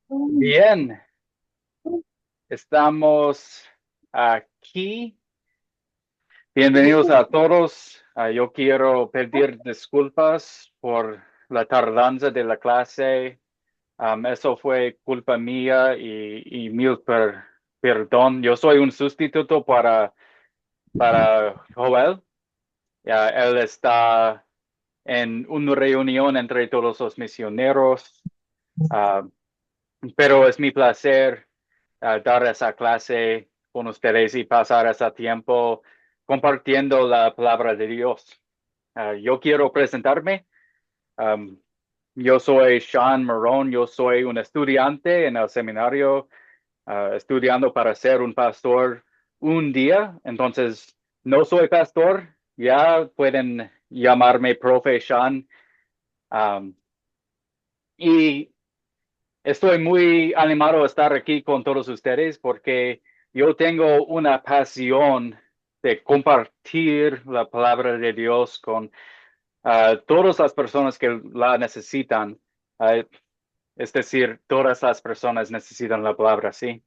Bien, estamos aquí. Bienvenidos a todos. Yo quiero pedir disculpas por la tardanza de la clase. Eso fue culpa mía y mil perdón. Yo soy un sustituto para Joel. Él está en una reunión entre todos los misioneros. Ah, pero es mi placer dar esa clase con ustedes y pasar ese tiempo compartiendo la palabra de Dios. Yo quiero presentarme. Um, yo soy Sean Marrón. Yo soy un estudiante en el seminario, estudiando para ser un pastor un día. Entonces, no soy pastor. Ya pueden llamarme profe Sean. Um, y Estoy muy animado a estar aquí con todos ustedes porque yo tengo una pasión de compartir la palabra de Dios con todas las personas que la necesitan. Ah, es decir, todas las personas necesitan la palabra, sí.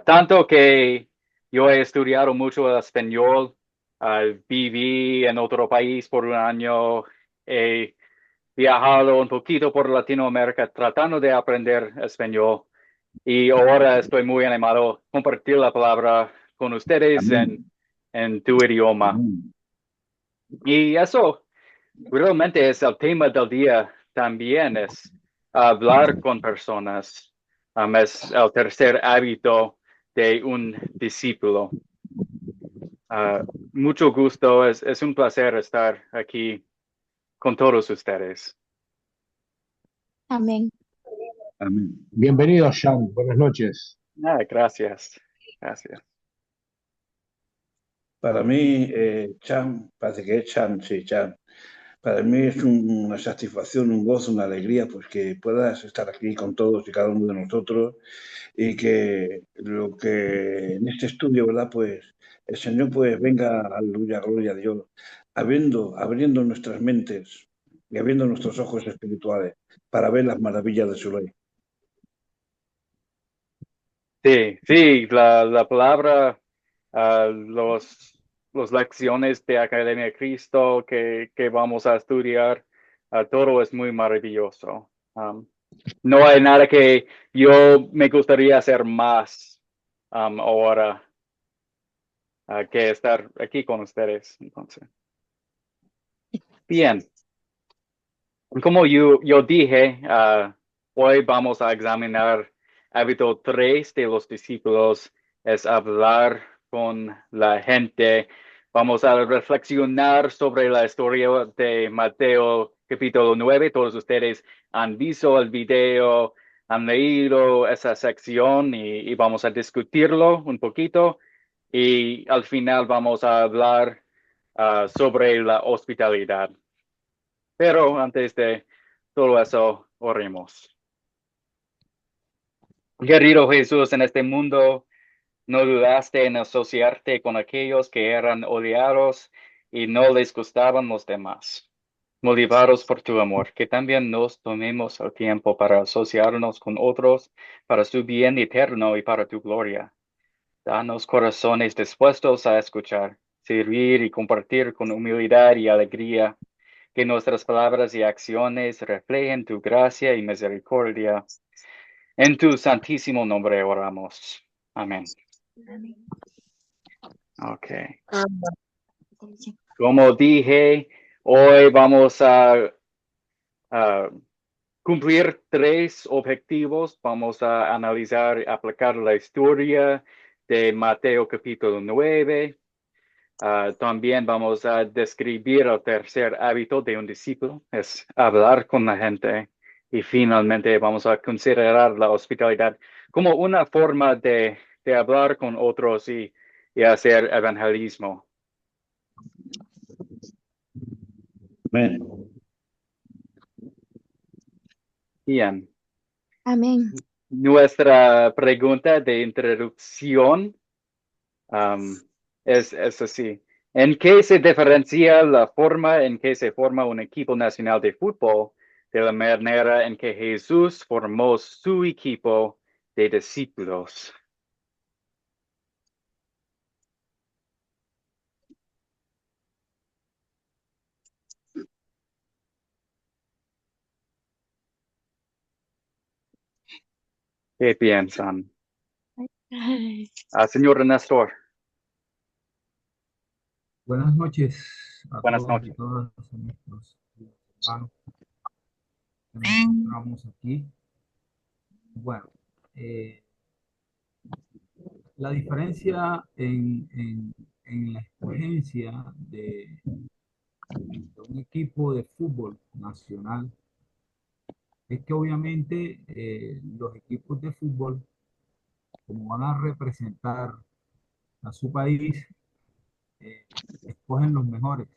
Tanto que yo he estudiado mucho el español, viví en otro país por un año, he viajado un poquito por Latinoamérica tratando de aprender español y ahora estoy muy animado a compartir la palabra con ustedes Amén. en tu idioma. Amén. Y eso realmente es el tema del día también, es hablar con personas. Es el tercer hábito de un discípulo. Mucho gusto, es un placer estar aquí con todos ustedes. Amén. Amén. Bienvenido, Sean. Buenas noches. Gracias, gracias. Para mí, Chan, parece que es Chan, sí, Chan. Para mí es una satisfacción, un gozo, una alegría, pues que puedas estar aquí con todos y cada uno de nosotros y que lo que en este estudio, ¿verdad? Pues el Señor pues venga, aleluya, gloria a Dios, abriendo nuestras mentes y abriendo nuestros ojos espirituales para ver las maravillas de su ley. Sí, sí, la palabra, los lecciones de Academia de Cristo que vamos a estudiar, todo es muy maravilloso. No hay nada que yo me gustaría hacer más ahora que estar aquí con ustedes. Entonces, bien, como yo dije, hoy vamos a examinar hábito 3 de los discípulos, es hablar con la gente. Vamos a reflexionar sobre la historia de Mateo capítulo 9. Todos ustedes han visto el video, han leído esa sección y vamos a discutirlo un poquito. Y al final vamos a hablar sobre la hospitalidad. Pero antes de todo eso, oremos. Querido Jesús, en este mundo no dudaste en asociarte con aquellos que eran odiados y no les gustaban los demás. Motivados por tu amor, que también nos tomemos el tiempo para asociarnos con otros para su bien eterno y para tu gloria. Danos corazones dispuestos a escuchar, servir y compartir con humildad y alegría. Que nuestras palabras y acciones reflejen tu gracia y misericordia. En tu santísimo nombre oramos. Amén. Ok. Como dije, hoy vamos a cumplir 3 objetivos. Vamos a analizar y aplicar la historia de Mateo capítulo 9. También vamos a describir el tercer hábito de un discípulo, es hablar con la gente. Y finalmente vamos a considerar la hospitalidad como una forma de hablar con otros y hacer evangelismo. Amén. Bien. Amén. Nuestra pregunta de introducción es así. ¿En qué se diferencia la forma en que se forma un equipo nacional de fútbol de la manera en que Jesús formó su equipo de discípulos. ¿Qué piensan? Señor Néstor, Buenas noches a buenas todos y noches. todas a nuestros hermanos que nos encontramos aquí. Bueno, eh, la diferencia en la escogencia de un equipo de fútbol nacional es que obviamente los equipos de fútbol, como van a representar a su país, eh, escogen los mejores,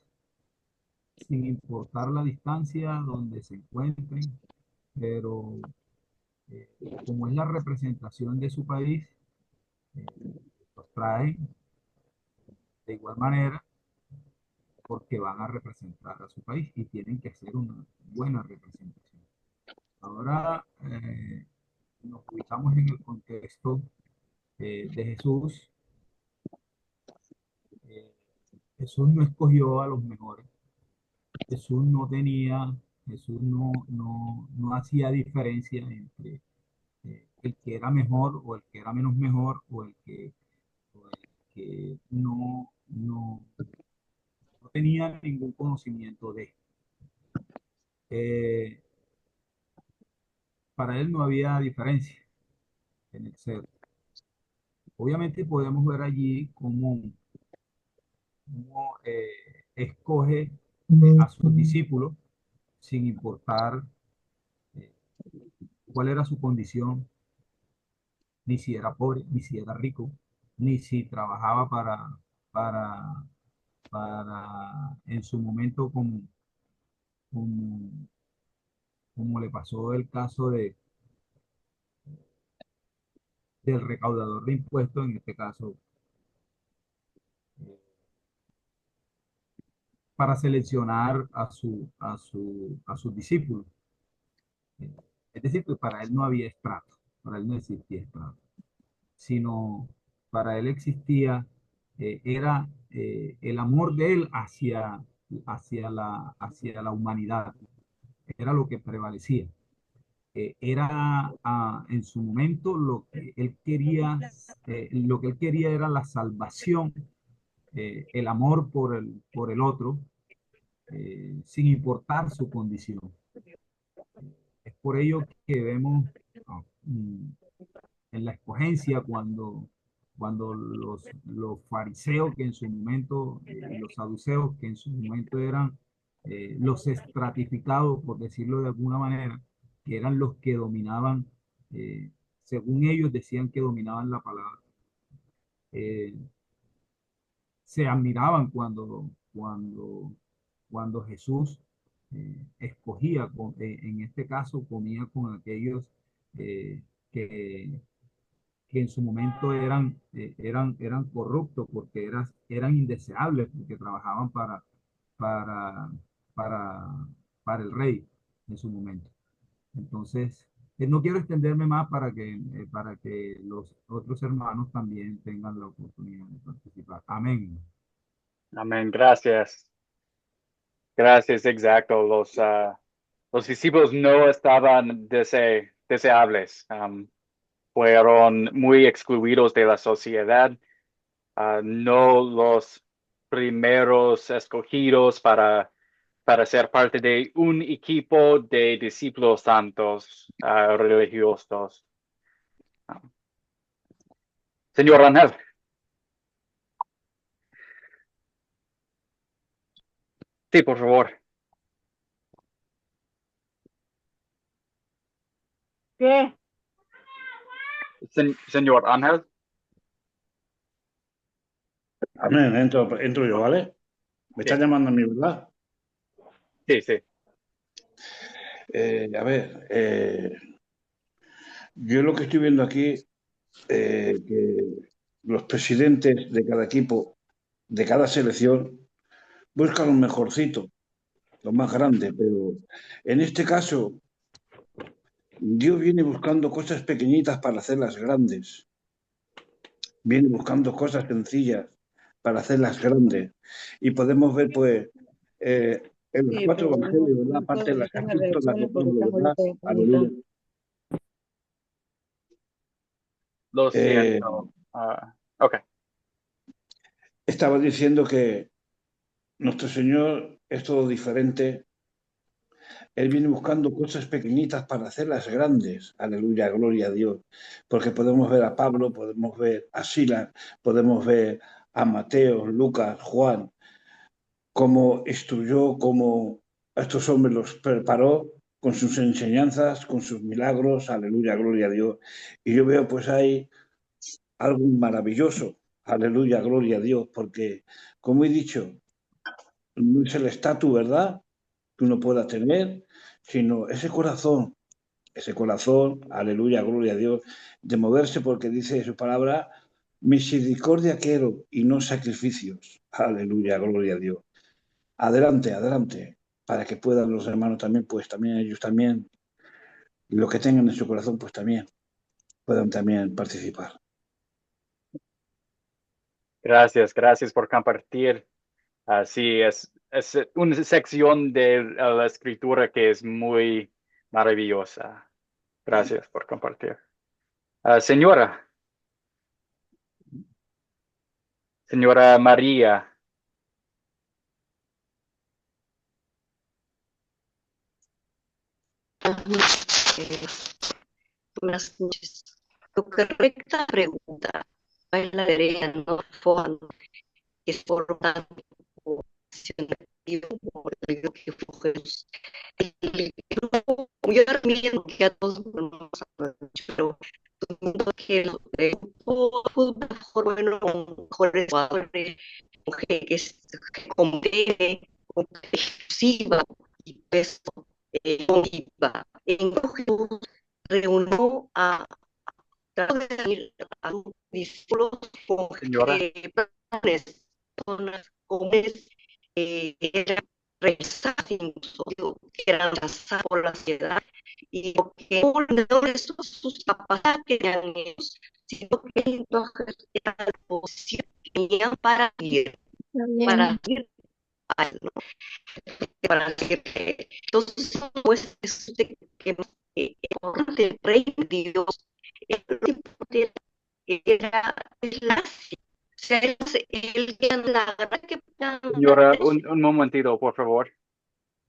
sin importar la distancia donde se encuentren, pero eh, como es la representación de su país, eh, los traen de igual manera porque van a representar a su país y tienen que hacer una buena representación. Ahora nos ubicamos en el contexto de Jesús. Eh, Jesús no escogió a los mejores. Jesús no tenía, Jesús no hacía diferencia entre el que era mejor o el que era menos mejor o el que no tenía ningún conocimiento de. Eh, para él no había diferencia en el ser. Obviamente podemos ver allí cómo escoge a sus discípulos sin importar eh, cuál era su condición, ni si era pobre, ni si era rico, ni si trabajaba para, para en su momento como, como le pasó el caso del recaudador de impuestos, en este caso, eh, para seleccionar a sus discípulos. Es decir, que para él no había estrato, para él no existía estrato, sino para él existía, era el amor de él hacia la humanidad, era lo que prevalecía. Era en su momento lo que él quería era la salvación, el amor por el otro, sin importar su condición. Es por ello que vemos ah, mm, en la escogencia cuando los fariseos que en su momento, los saduceos que en su momento eran los estratificados, por decirlo de alguna manera, que eran los que dominaban, eh, según ellos decían que dominaban la palabra. Eh, Se admiraban cuando Jesús escogía, en este caso comía con aquellos eh, que, que en su momento eran corruptos porque eran indeseables, porque trabajaban para, para, para el rey en su momento. Entonces, no quiero extenderme más para que los otros hermanos también tengan la oportunidad de participar. Amén. Amén, gracias. Gracias, exacto. Los discípulos no estaban deseables. Fueron muy excluidos de la sociedad. No los primeros escogidos para ser parte de un equipo de discípulos santos, religiosos. Ah, Señor Ángel, sí, por favor. ¿Qué? Señor Ángel, Amén, entro yo, ¿vale? Me sí, están llamando a mí, ¿verdad? sí, sí. A ver, yo lo que estoy viendo aquí, que los presidentes de cada equipo, de cada selección, buscan un mejorcito. lo más grande, pero en este caso Dios viene buscando cosas pequeñitas para hacerlas grandes, viene buscando cosas sencillas para hacerlas grandes. Y podemos ver, pues, en los Sí, cuatro pero no, evangelios, ¿verdad? no Aparte puedo de las evitar las epístolas de reacciones porque Pablo, estamos ¿verdad? ahorita Aleluya. ahorita. Lo Eh, siento. Ok. estaba diciendo que nuestro Señor es todo diferente. Él viene buscando cosas pequeñitas para hacerlas grandes. Aleluya, gloria a Dios. Porque podemos ver a Pablo, podemos ver a Silas, podemos ver a Mateo, Lucas, Juan, cómo instruyó, cómo a estos hombres los preparó con sus enseñanzas, con sus milagros. Aleluya, gloria a Dios. Y yo veo pues ahí algo maravilloso. Aleluya, gloria a Dios. Porque, como he dicho, no es el estatus, ¿verdad?, que uno pueda tener, sino ese corazón, aleluya, gloria a Dios, de moverse porque dice su palabra, misericordia quiero y no sacrificios. Aleluya, gloria a Dios. Adelante, adelante, para que puedan los hermanos también, pues también ellos también, lo que tengan en su corazón, pues también puedan también participar. Gracias por compartir. Sí, es una sección de la escritura que es muy maravillosa. Gracias por compartir. Señora María. Eh, Buenas noches. Tu correcta pregunta es la derecha, no fondo, que es por lo tanto por el que fue Jesús. El grupo, yo también que a todos nos pero que el grupo fue mejor, bueno, con mejores jugadores, con gente que compete, con exclusiva y peso, iba. En Jesús reunió a a discípulos con Señora, planes, personas comunes, eran rechazadas, que eran rechazadas por la sociedad, y lo que no es sus capacidades que tenían ellos, sino que entonces era la posición que tenían para ir a él, ¿no? Para que entonces pues es de que el rey de Dios era la, o sea, él que la verdad que señora, un momentito, por favor.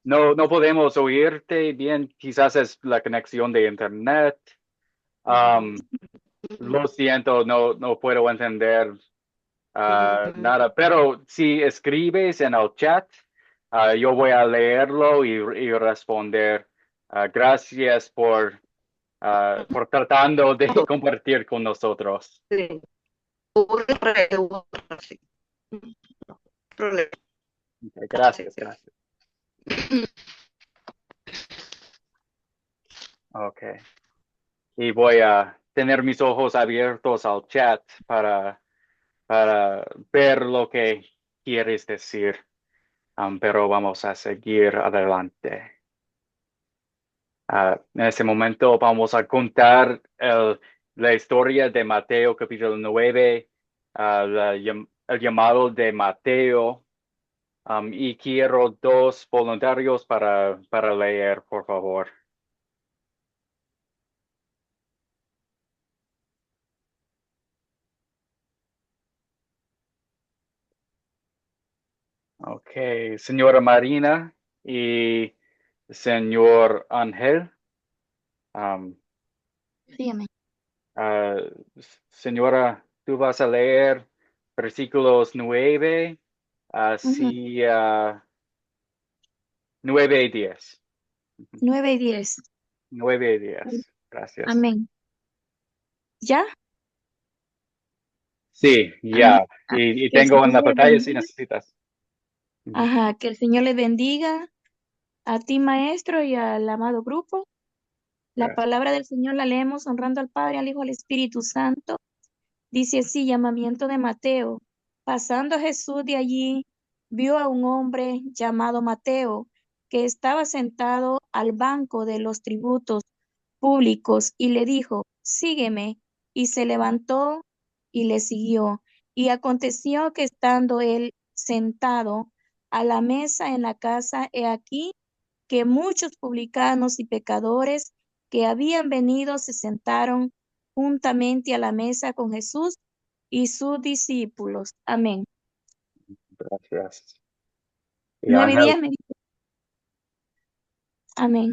No podemos oírte bien. Quizás es la conexión de internet. Lo siento, no puedo entender nada. Pero si escribes en el chat, yo voy a leerlo y responder. Gracias por tratando de compartir con nosotros. problema. Okay, gracias. Ok. Y voy a tener mis ojos abiertos al chat para ver lo que quieres decir. Pero vamos a seguir adelante. En este momento vamos a contar la historia de Mateo capítulo 9, el llamado de Mateo. Y quiero 2 voluntarios para leer, por favor. Ok, señora Marina y señor Ángel. Um, Dígame. ah, Señora, tú vas a leer versículos 9, Ujú. así 9 y 10. 9 y 10. 9 y 10. Gracias. Amén. ¿Ya? Sí, Amén. ya. Y Que el tengo en Señor la le pantalla si bendiga. necesitas. Ujú. Ajá, que el Señor le bendiga a ti, maestro, y al amado grupo. La Gracias. palabra del Señor la leemos honrando al Padre, al Hijo, al Espíritu Santo. Dice así, llamamiento de Mateo. Pasando Jesús de allí, vio a un hombre llamado Mateo, que estaba sentado al banco de los tributos públicos, y le dijo, sígueme. Y se levantó y le siguió. Y aconteció que estando él sentado a la mesa en la casa, he aquí que muchos publicanos y pecadores que habían venido se sentaron juntamente a la mesa con Jesús y sus discípulos. Amén. Gracias. Y 9:10 me dice. Amén.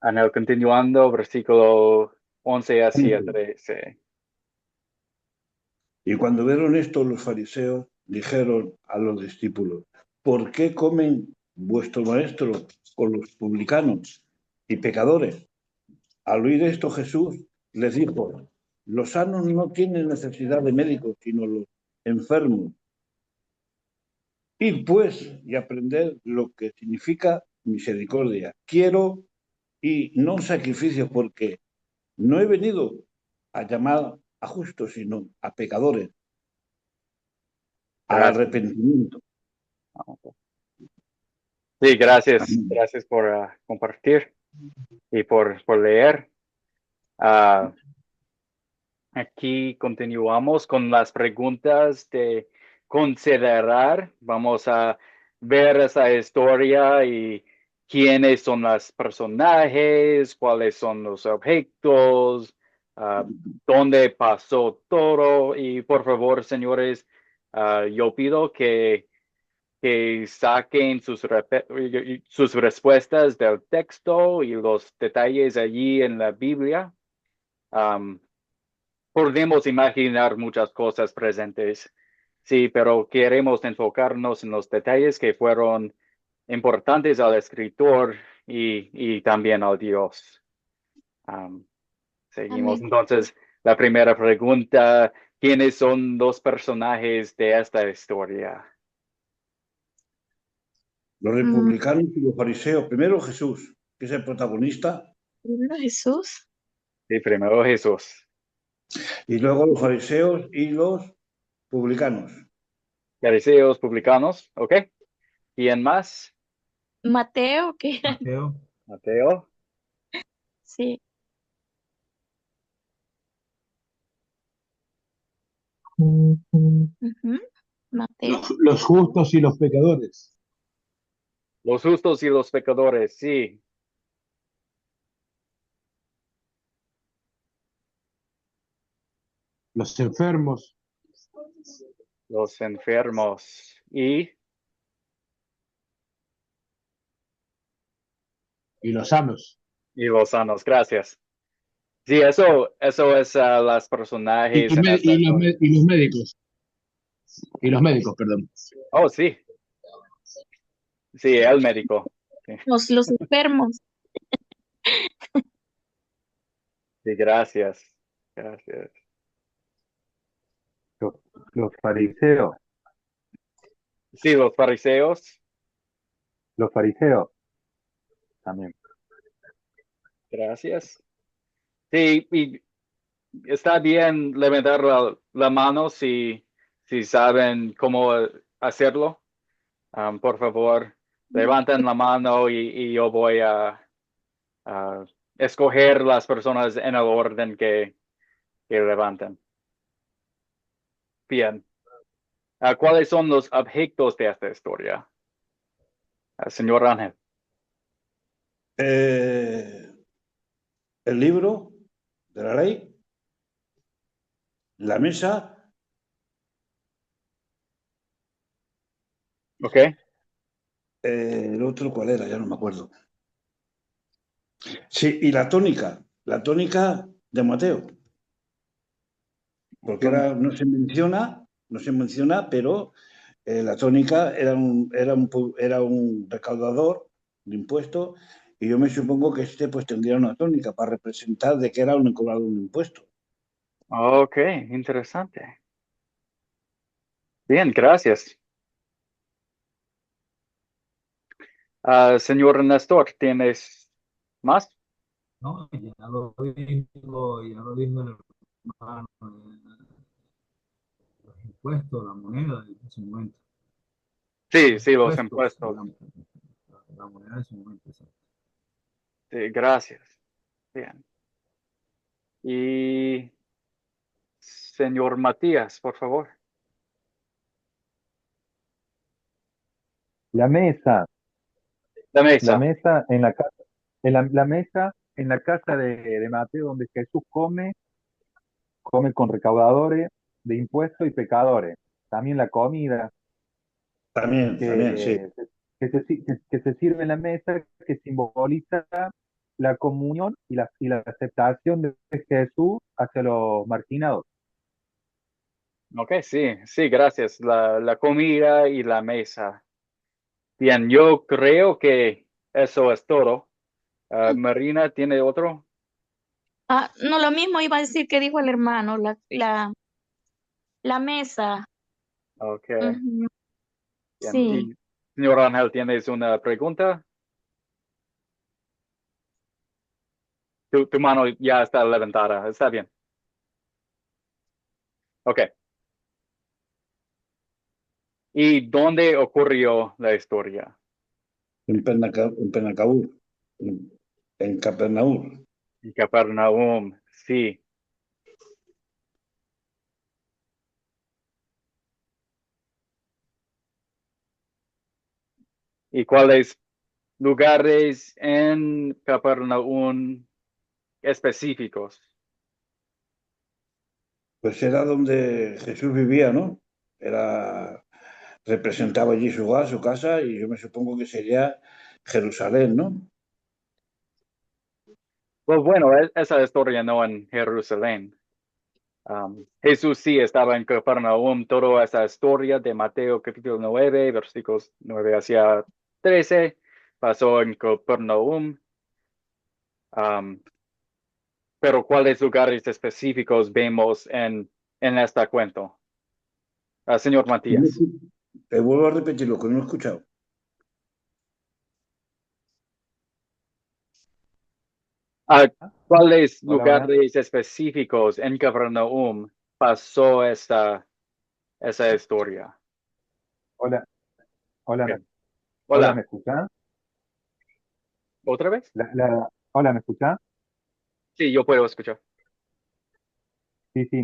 Anel, continuando, versículo 11 hacia 13. Y cuando vieron esto, los fariseos dijeron a los discípulos, ¿por qué comen vuestro maestro con los publicanos y pecadores? Al oír esto, Jesús les dijo, los sanos no tienen necesidad de médicos, sino los enfermos. Id pues y aprender lo que significa misericordia. Quiero y no sacrificios, porque no he venido a llamar a justos, sino a pecadores, al Gracias. arrepentimiento. Sí, gracias. Amén. Gracias por compartir y por leer. Ah, aquí continuamos con las preguntas de considerar. Vamos a ver esa historia y quiénes son los personajes, cuáles son los objetos, dónde pasó todo. Y por favor, señores, yo pido que saquen sus respuestas del texto y los detalles allí en la Biblia. Podemos imaginar muchas cosas presentes, sí, pero queremos enfocarnos en los detalles que fueron importantes al escritor y también al Dios. Seguimos. Amén. Entonces, la primera pregunta, ¿quiénes son los personajes de esta historia? Los republicanos y los fariseos. Primero Jesús, que es el protagonista, Primero Jesús. Sí, primero Jesús. y luego los fariseos y los publicanos. Fariseos, publicanos, ¿ok? ¿Quién más? Mateo, que Mateo, Mateo. sí. Ujú. Mateo. Los justos y los pecadores. Los justos y los pecadores, sí. Los enfermos Los enfermos y y los sanos. los sanos. Gracias. Sí, eso es las Y personajes los, en me- esta y los historia. me- y los médicos. Y los médicos, perdón. Oh, sí. Sí, el médico. Sí, Los enfermos. sí, gracias. Gracias. Los fariseos, Sí, los fariseos. los fariseos también. Gracias. Sí, y está bien levantar la mano si saben cómo hacerlo. Por favor, levanten la mano y yo voy a escoger las personas en el orden que levanten. Bien. ¿Cuáles son los objetos de esta historia? Señor Ángel. El libro de la ley, la mesa, Ok. el otro, ¿cuál era? Ya no me acuerdo. Sí, y la tónica de Mateo, porque no se menciona, pero la tónica era un recaudador de impuestos, y yo me supongo que pues tendría una tónica para representar de que era un cobrado un impuesto. Ok, interesante. Bien, gracias. Señor Néstor, ¿tienes más? ¿no? Ya lo dijo el hermano, los impuestos, la moneda en ese momento. Sí, los Impuestos, impuestos. la moneda de su momento. Exacto. Sí, gracias. Bien. Y señor Matías, por favor. La mesa, La la mesa. mesa en la casa, la mesa en la casa de Mateo, donde Jesús come con recaudadores de impuestos y pecadores. También la comida También, sí. que se sirve en la mesa, que simboliza la comunión y la aceptación de Jesús hacia los marginados. Ok, sí, sí, gracias. La comida y la mesa. Bien, yo creo que eso es todo. Marina, ¿tiene otro? No, lo mismo iba a decir que dijo el hermano, la mesa. Ok, Ujú, bien. sí. Y señor Ángel, ¿tienes una pregunta? Tu mano ya está levantada. Está bien. Ok. ¿Y dónde ocurrió la historia? En Penacabur, en Capernaum. En Capernaum, sí. ¿Y cuáles lugares en Capernaum específicos? Pues era donde Jesús vivía, ¿no? Representaba allí su hogar, su casa, y yo me supongo que sería Jerusalén, ¿no? Pues bueno, esa historia no en Jerusalén. Jesús sí estaba en Capernaum, toda esa historia de Mateo capítulo 9, versículos 9 hacia 13, pasó en Capernaum. Um, pero ¿cuáles lugares específicos vemos en este cuento? Señor Matías. Te vuelvo a repetir lo que no he escuchado. Ah, ¿Cuáles Hola, hola. lugares específicos en Capernaum pasó esa historia? Hola, hola, Ok. hola, ¿me Hola, escuchás? ¿otra vez? Hola, ¿me escuchás? Sí, yo puedo escuchar. Sí, sí,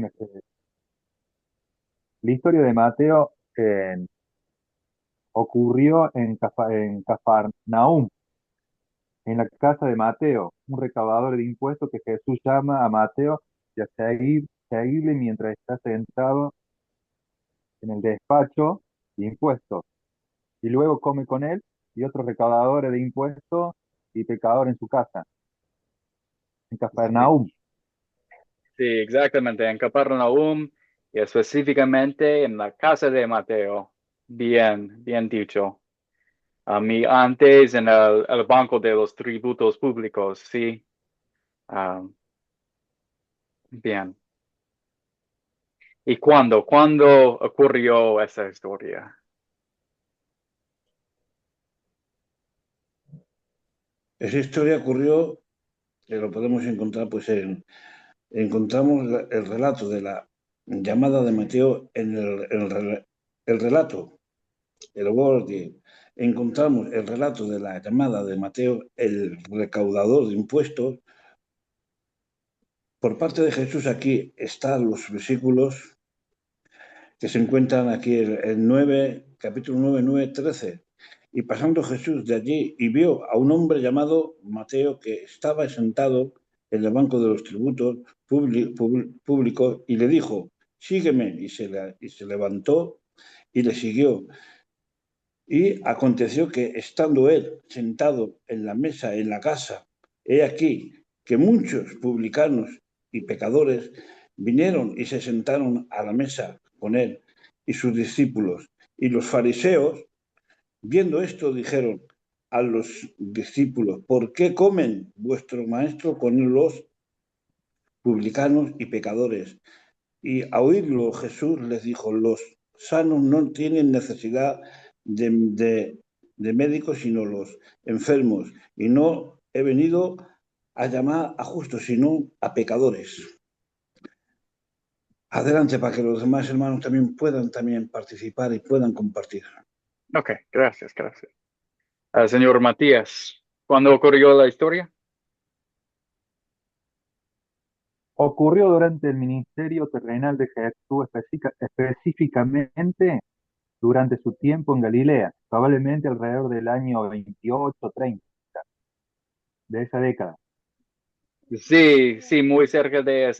la historia de Mateo ocurrió en Cafarnaúm, en la casa de Mateo, un recaudador de impuestos que Jesús llama a Mateo y a seguirle mientras está sentado en el despacho de impuestos. Y luego come con él y otros recaudadores de impuestos y pecadores en su casa, en Sí, Cafarnaúm. sí, exactamente, en Capernaum y específicamente en la casa de Mateo. Bien, bien dicho. A mí antes en el banco de los tributos públicos, sí. Ah, bien. ¿Y cuándo? ¿Cuándo ocurrió esa historia? Esa historia ocurrió, que lo podemos encontrar, pues encontramos el relato de la llamada de Mateo en el relato, el word, encontramos el relato de la llamada de Mateo, el recaudador de impuestos. Por parte de Jesús aquí están los versículos que se encuentran aquí, el 9, capítulo 9, 9, 13. Y pasando Jesús de allí y vio a un hombre llamado Mateo que estaba sentado en el banco de los tributos públicos y le dijo, sígueme. Y se levantó y le siguió. Y aconteció que estando él sentado en la mesa en la casa, he aquí que muchos publicanos y pecadores vinieron y se sentaron a la mesa con él y sus discípulos. Y los fariseos, viendo esto, dijeron a los discípulos, ¿por qué comen vuestro maestro con los publicanos y pecadores? Y a oírlo Jesús les dijo, los sanos no tienen necesidad de médicos, sino los enfermos. Y no he venido a llamar a justos, sino a pecadores. Adelante para que los demás hermanos también puedan también participar y puedan compartir. Ok, gracias, gracias. Señor Matías, ¿cuándo ocurrió la historia? Ocurrió durante el ministerio terrenal de Jesús, específicamente durante su tiempo en Galilea, probablemente alrededor del año 28-30 de esa década. Sí, sí, muy cerca de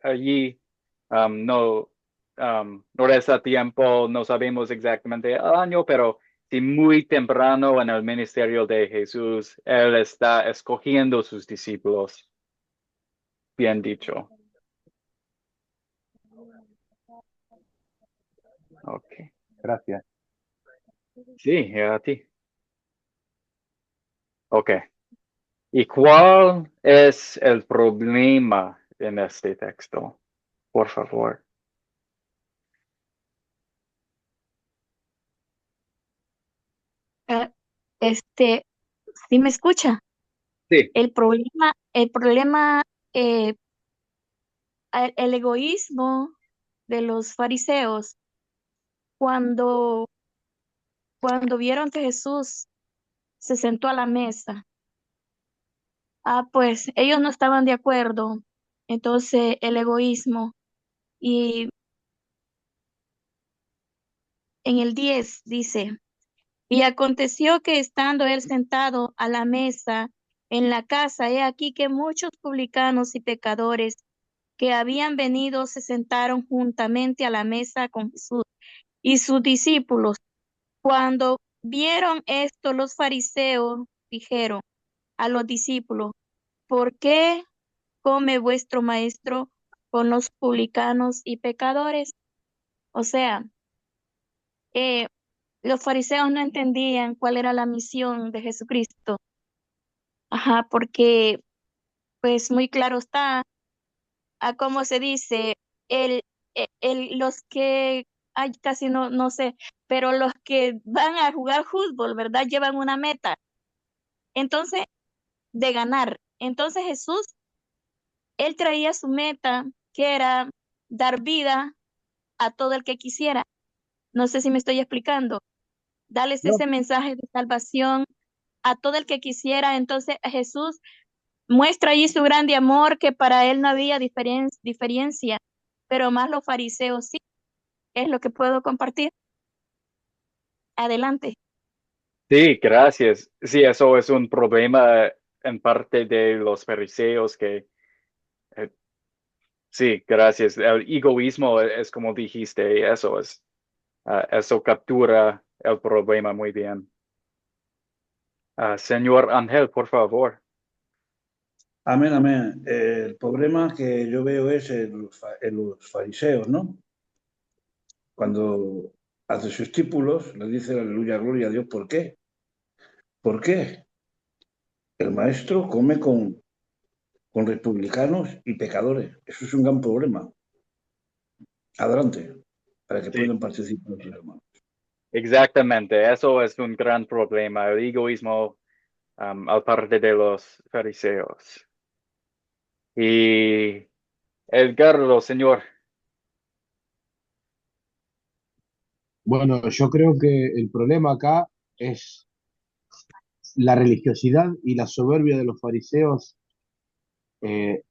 allí. No, no resta tiempo, no sabemos exactamente el año, pero sí muy temprano en el ministerio de Jesús, Él está escogiendo sus discípulos. Bien dicho. Ok. Gracias. Sí, a ti. Ok. ¿Y cuál es el problema en este texto? Por favor. Ah, Este, ¿sí me escucha? Sí, El problema, eh, el egoísmo de los fariseos cuando, cuando vieron que Jesús se sentó a la mesa. Pues ellos no estaban de acuerdo. Entonces el egoísmo. Y en el 10 dice, y aconteció que estando él sentado a la mesa en la casa, he aquí que muchos publicanos y pecadores que habían venido se sentaron juntamente a la mesa con Jesús y sus discípulos. Cuando vieron esto, los fariseos dijeron a los discípulos, ¿por qué come vuestro maestro con los publicanos y pecadores? O sea, eh, los fariseos no entendían cuál era la misión de Jesucristo. Ajá, porque pues muy claro está a cómo se dice, el, los que, ay, casi no sé, pero los que van a jugar fútbol, ¿verdad? Llevan una meta. Entonces, de ganar. Entonces Jesús, él traía su meta, que era dar vida a todo el que quisiera. No sé si me estoy explicando. Darles No, ese mensaje de salvación a todo el que quisiera. Entonces Jesús muestra allí su grande amor, que para él no había diferencia, pero más los fariseos sí. Es lo que puedo compartir. Adelante. sí, gracias. Sí, eso es un problema en parte de los fariseos que, eh, sí, gracias. El egoísmo es como dijiste, eso es, eso captura el problema muy bien. Señor Ángel, por favor. Amén, amén. El problema que yo veo es en los fariseos, ¿no? Cuando a sus discípulos les dicen aleluya, gloria a Dios, ¿por qué? ¿Por qué? El maestro come con republicanos y pecadores. Eso es un gran problema. Adelante, para que Sí, puedan participar los hermanos. exactamente. Eso es un gran problema, el egoísmo, al parte de los fariseos. Y Edgardo, señor. bueno, yo creo que el problema acá es la religiosidad y la soberbia de los fariseos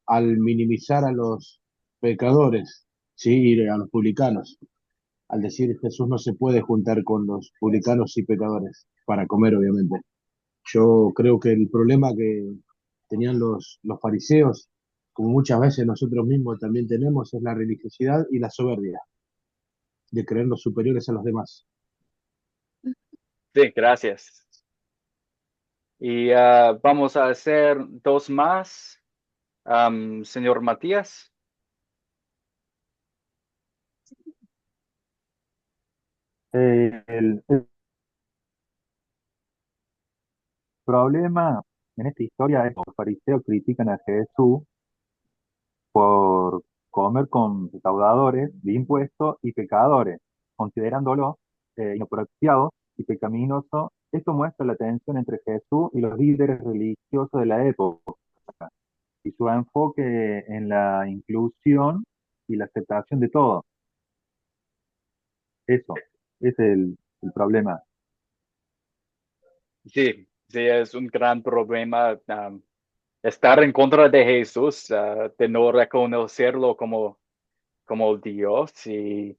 al minimizar a los pecadores, ¿sí? Y a los publicanos, al decir Jesús no se puede juntar con los publicanos y pecadores para comer, obviamente. Yo creo que el problema que tenían los fariseos, como muchas veces nosotros mismos también tenemos, es la religiosidad y la soberbia, de creernos superiores a los demás. Sí, gracias. Y vamos a hacer dos más. Señor Matías. El problema en esta historia es que los fariseos critican a Jesús por comer con recaudadores de impuestos y pecadores, considerándolo inapropiado y pecaminoso. Esto muestra la tensión entre Jesús y los líderes religiosos de la época y su enfoque en la inclusión y la aceptación de todo. Eso es el problema. Sí, sí, es un gran problema estar en contra de Jesús, de no reconocerlo como Dios y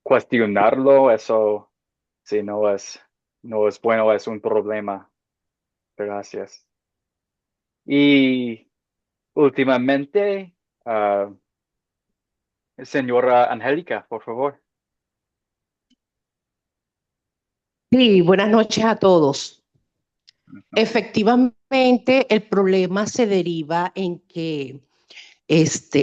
cuestionarlo, eso sí no es bueno, es un problema. Gracias. Y últimamente, señora Angélica, por favor. Sí, buenas noches a todos. Efectivamente, el problema se deriva en que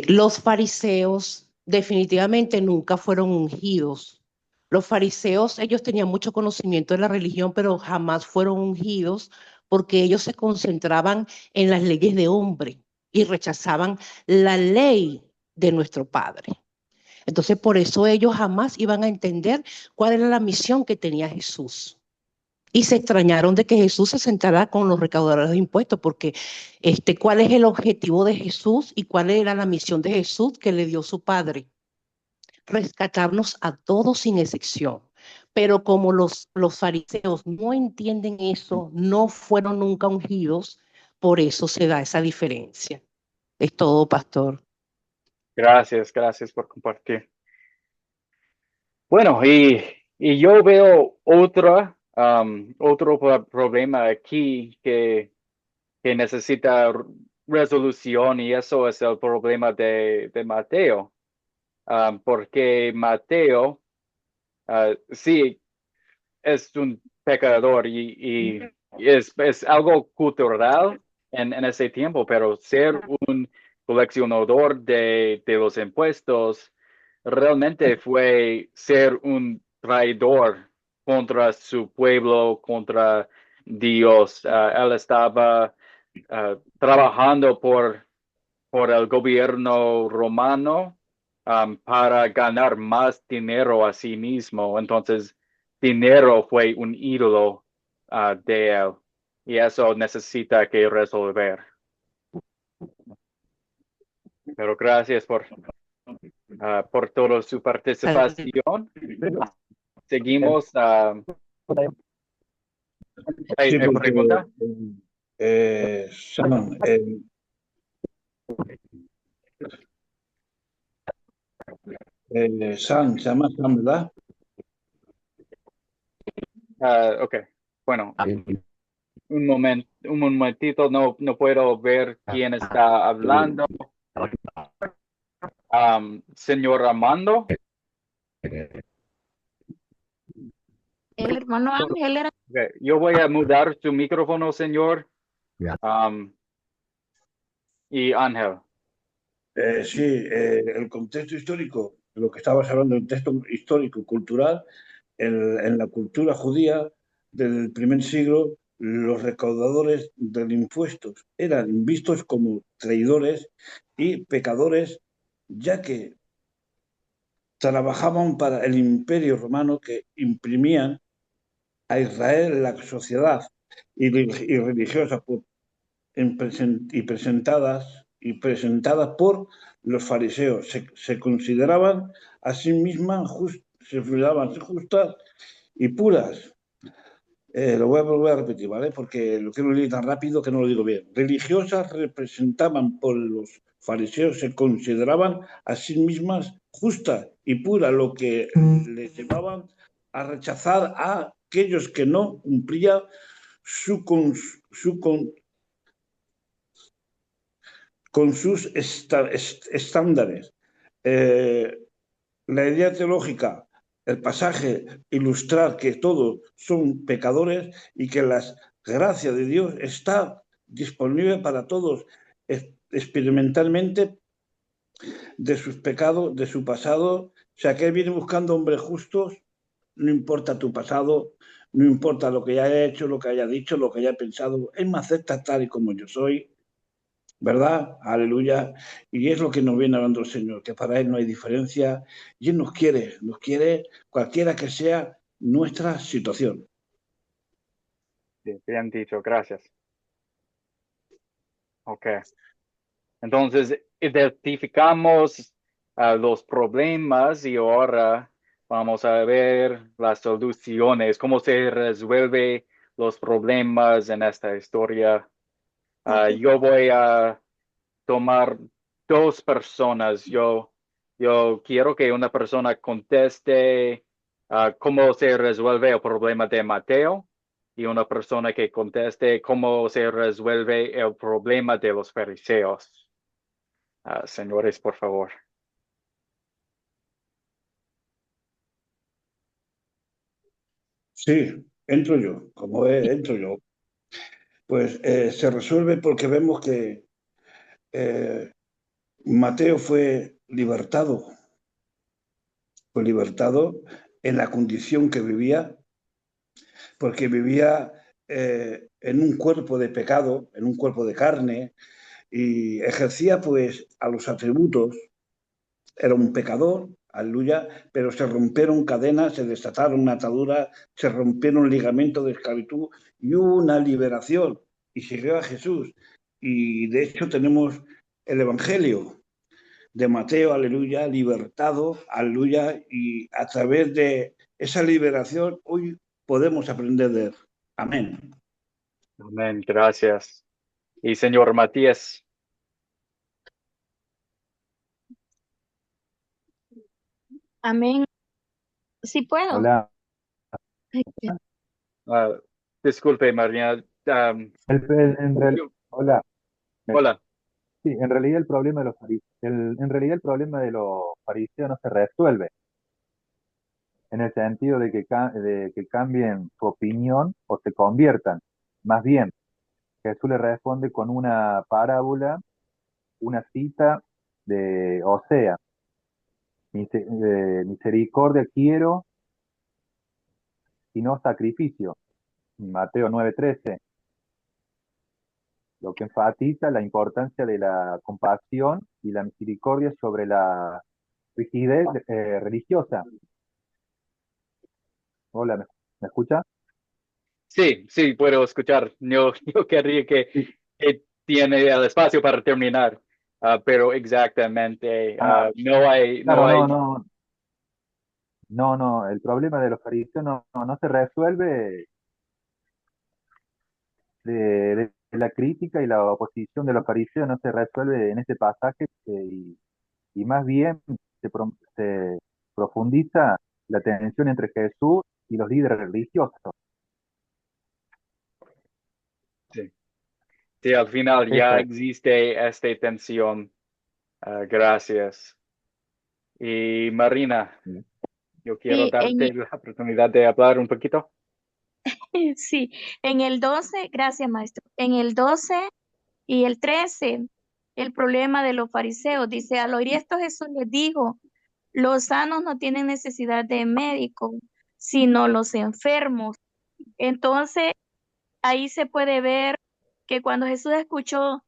los fariseos definitivamente nunca fueron ungidos. Los fariseos, ellos tenían mucho conocimiento de la religión, pero jamás fueron ungidos porque ellos se concentraban en las leyes de hombre y rechazaban la ley de nuestro Padre. Entonces, por eso ellos jamás iban a entender cuál era la misión que tenía Jesús. Y se extrañaron de que Jesús se sentara con los recaudadores de impuestos, porque ¿cuál es el objetivo de Jesús y cuál era la misión de Jesús que le dio su Padre? Rescatarnos a todos sin excepción. Pero como los fariseos no entienden eso, no fueron nunca ungidos, por eso se da esa diferencia. Es todo, pastor. Gracias por compartir. Bueno, y yo veo otro problema aquí que necesita resolución y eso es el problema de Mateo. Porque Mateo, sí, es un pecador y es algo cultural en ese tiempo, pero ser un coleccionador de los impuestos realmente fue ser un traidor contra su pueblo, contra Dios. Él estaba trabajando por el gobierno romano para ganar más dinero a sí mismo. Entonces, dinero fue un ídolo de él y eso necesita que resolver. Pero gracias por toda su participación. Seguimos. ¿Hay Sí, porque pregunta? Sam, Sam, se llama Sam, ¿verdad? Ok, bueno, un momentito, no puedo ver quién está hablando. Señor Armando. El hermano Ángel era. Ok, yo voy a mudar su micrófono, señor. Y Ángel. Sí, el contexto histórico, lo que estabas hablando, el texto histórico, cultural, en la cultura judía del primer siglo, los recaudadores de impuestos eran vistos como traidores y pecadores, ya que trabajaban para el imperio romano que imprimían a Israel la sociedad y religiosa y presentadas por los fariseos. Se consideraban a sí mismas se consideraban justas y puras. Lo voy a volver a repetir, ¿vale? Porque lo quiero leer tan rápido que no lo digo bien. Religiosas representaban por los fariseos, se consideraban a sí mismas justas y puras, lo que les llevaban a rechazar a aquellos que no cumplían con sus estándares. La idea teológica, el pasaje, ilustrar que todos son pecadores y que la gracia de Dios está disponible para todos experimentalmente de sus pecados, de su pasado. O sea, que Él viene buscando hombres justos, no importa tu pasado, no importa lo que haya hecho, lo que haya dicho, lo que haya pensado. Él me acepta tal y como yo soy, ¿verdad? Aleluya. Y es lo que nos viene hablando el Señor, que para Él no hay diferencia y Él nos quiere cualquiera que sea nuestra situación. Sí, bien dicho, gracias. Ok. Entonces, identificamos los problemas y ahora vamos a ver las soluciones, cómo se resuelve los problemas en esta historia. Ok. Yo voy a tomar dos personas. Yo quiero que una persona conteste cómo se resuelve el problema de Mateo y una persona que conteste cómo se resuelve el problema de los fariseos. Señores, por favor. Sí, entro yo. Como entro yo, pues se resuelve porque vemos que Mateo fue libertado en la condición que vivía, porque vivía en un cuerpo de pecado, en un cuerpo de carne, y ejercía pues a los atributos. Era un pecador, aleluya, pero se rompieron cadenas, se desataron ataduras, se rompieron ligamentos de esclavitud y hubo una liberación y siguió a Jesús. Y de hecho tenemos el Evangelio de Mateo, aleluya, libertado, aleluya, y a través de esa liberación hoy podemos aprender de él. Amén. Amén. Gracias. Y señor Matías. Amén. Sí puedo. Hola. Ay, Disculpe, María. Hola. Hola. Sí, en realidad el problema de los fariseos, en realidad el problema de los fariseos no se resuelve en el sentido de que cambien su opinión o se conviertan. Más bien, Jesús le responde con una parábola, una cita de Osea. Misericordia quiero y no sacrificio. Mateo 9:13, lo que enfatiza la importancia de la compasión y la misericordia sobre la rigidez religiosa. Hola, ¿me escucha? Sí, puedo escuchar. Yo querría Sí. que tiene el espacio para terminar, pero exactamente, Ah, no hay, no claro, hay. no, el problema de los fariseos no se resuelve de la crítica y la oposición de los fariseos, no se resuelve en este pasaje y más bien se profundiza la tensión entre Jesús y los líderes religiosos. Sí, sí, al final ya Esa es. existe esta tensión. Gracias. Y Marina, yo quiero sí, darte la oportunidad de hablar un poquito. sí, en el 12, gracias, maestro. En el 12 y el 13, el problema de los fariseos. Dice, al oír esto Jesús les dijo, los sanos no tienen necesidad de médico, sino los enfermos. Entonces, ahí se puede ver que cuando Jesús escuchó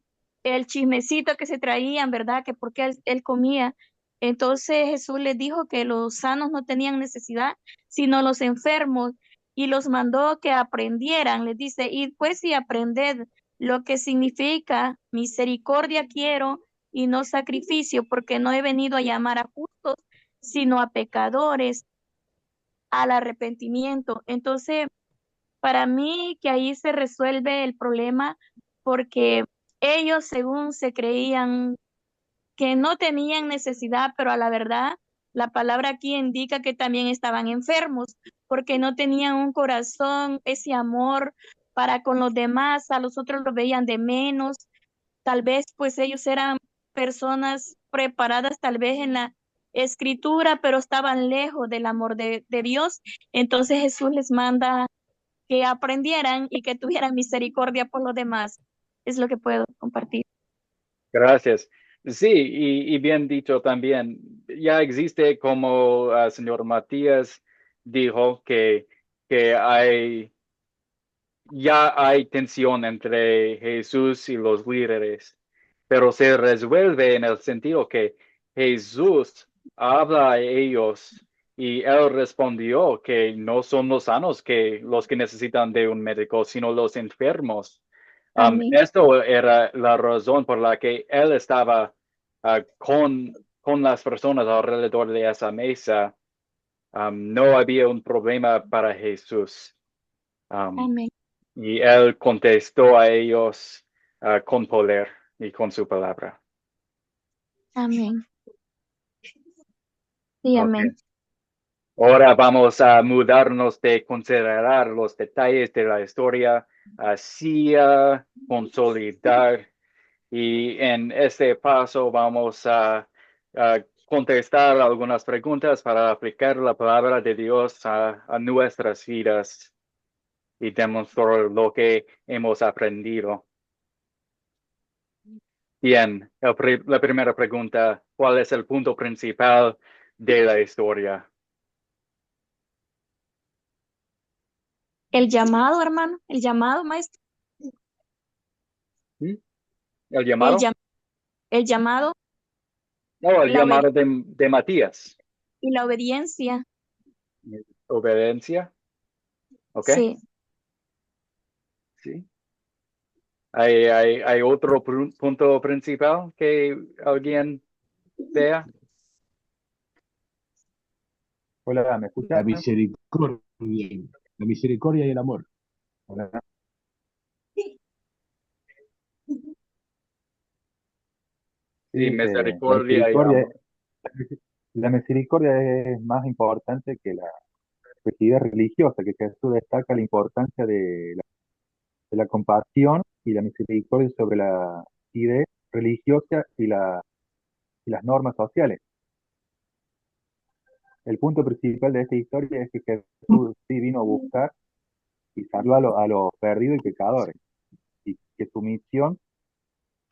el chismecito que se traían, ¿verdad? Que porque él comía, entonces Jesús les dijo que los sanos no tenían necesidad, sino los enfermos, y los mandó que aprendieran. Les dice, y pues y aprended lo que significa misericordia quiero y no sacrificio, porque no he venido a llamar a justos, sino a pecadores al arrepentimiento. Entonces, para mí que ahí se resuelve el problema porque ellos según se creían que no tenían necesidad, pero a la verdad la palabra aquí indica que también estaban enfermos porque no tenían un corazón, ese amor para con los demás, a los otros los veían de menos, tal vez pues ellos eran personas preparadas tal vez en la escritura, pero estaban lejos del amor de Dios. Entonces Jesús les manda que aprendieran y que tuvieran misericordia por los demás. Es lo que puedo compartir. Gracias. Sí, y bien dicho también, ya existe como señor Matías dijo que ya hay tensión entre Jesús y los líderes, pero se resuelve en el sentido que Jesús habla a ellos y él respondió que no son los sanos que los que necesitan de un médico, sino los enfermos. Amén. Esto era la razón por la que él estaba con las personas alrededor de esa mesa. No había un problema para Jesús. Um, Amén. Y él contestó a ellos con poder y con su palabra. Amén. Sí, Ok. amén. Ahora vamos a mudarnos de considerar los detalles de la historia hacia consolidar. Y en este paso vamos a contestar algunas preguntas para aplicar la palabra de Dios a nuestras vidas y demostrar lo que hemos aprendido. Bien, la primera pregunta, ¿cuál es el punto principal de la historia? El llamado, hermano, el llamado, maestro, ¿El el, llamado? llam- el llamado No, el la obed- llamado de Matías. y la obediencia. Obediencia. ¿Ok? Sí. Sí. ¿Hay otro punto principal que alguien vea? Hola, ¿me La escuchan? misericordia y el amor. Hola. Sí, Sí, misericordia y amor. la misericordia es más importante que la festividad religiosa, que Jesús destaca la importancia de la compasión y la misericordia sobre la idea religiosa y las normas sociales. El punto principal de esta historia es que Jesús sí vino a buscar y salvar a los perdidos y pecadores, y que su misión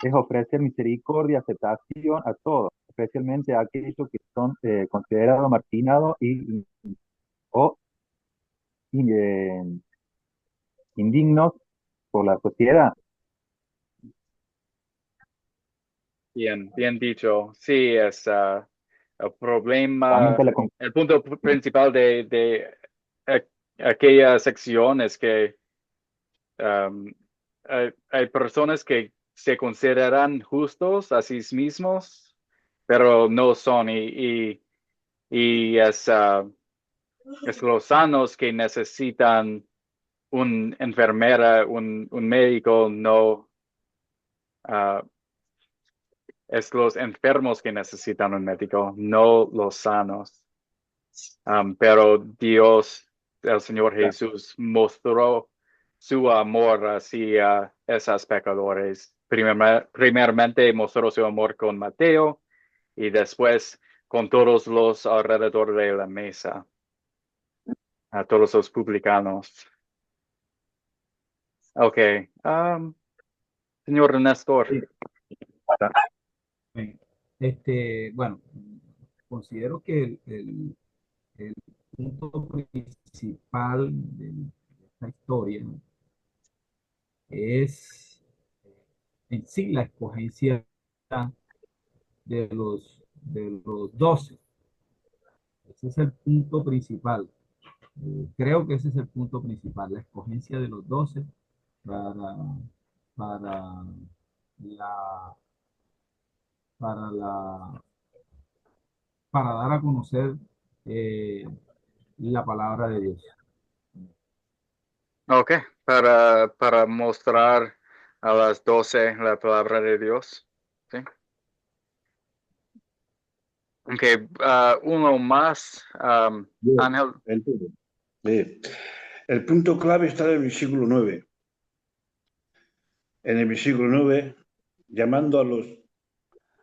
es ofrecer misericordia, aceptación a todos, especialmente a aquellos que son considerados marginados o eh, indignos por la sociedad. Bien, bien dicho. Sí, es el problema, Aumenta el punto principal de aquella sección es que um, hay personas que se consideran justos a sí mismos, pero no son. Y es los sanos que necesitan un enfermera, un médico, no ah, es los enfermos que necesitan un médico, no los sanos. Pero Dios, el Señor Jesús, mostró su amor hacia esos pecadores. Primeramente mostró su amor con Mateo y después con todos los alrededor de la mesa, a todos los publicanos. Ok. Señor Néstor. Bueno, considero que el punto principal de esta historia es en sí la escogencia de los 12. Ese es el punto principal. Creo que ese es el punto principal, la escogencia de los 12 para, para la, para la, para dar a conocer eh, la palabra de Dios. Ok, para mostrar a las 12 la palabra de Dios. ¿Sí? Ok, uno más, Ángel. El punto clave está en el versículo 9. En el versículo 9, llamando a los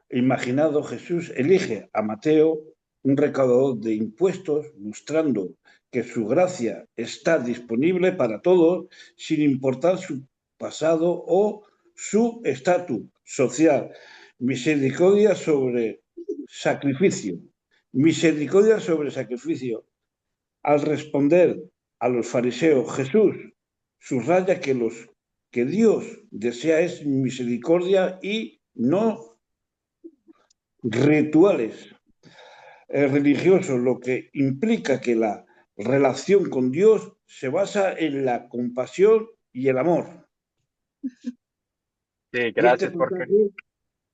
imaginados, Jesús elige a Mateo, un recaudador de impuestos, mostrando que su gracia está disponible para todos, sin importar su pasado o su estatus social. Misericordia sobre sacrificio. Misericordia sobre sacrificio. Al responder a los fariseos, Jesús subraya que Dios desea es misericordia y no rituales religiosos, lo que implica que la relación con Dios se basa en la compasión y el amor. Sí, Y este gracias porque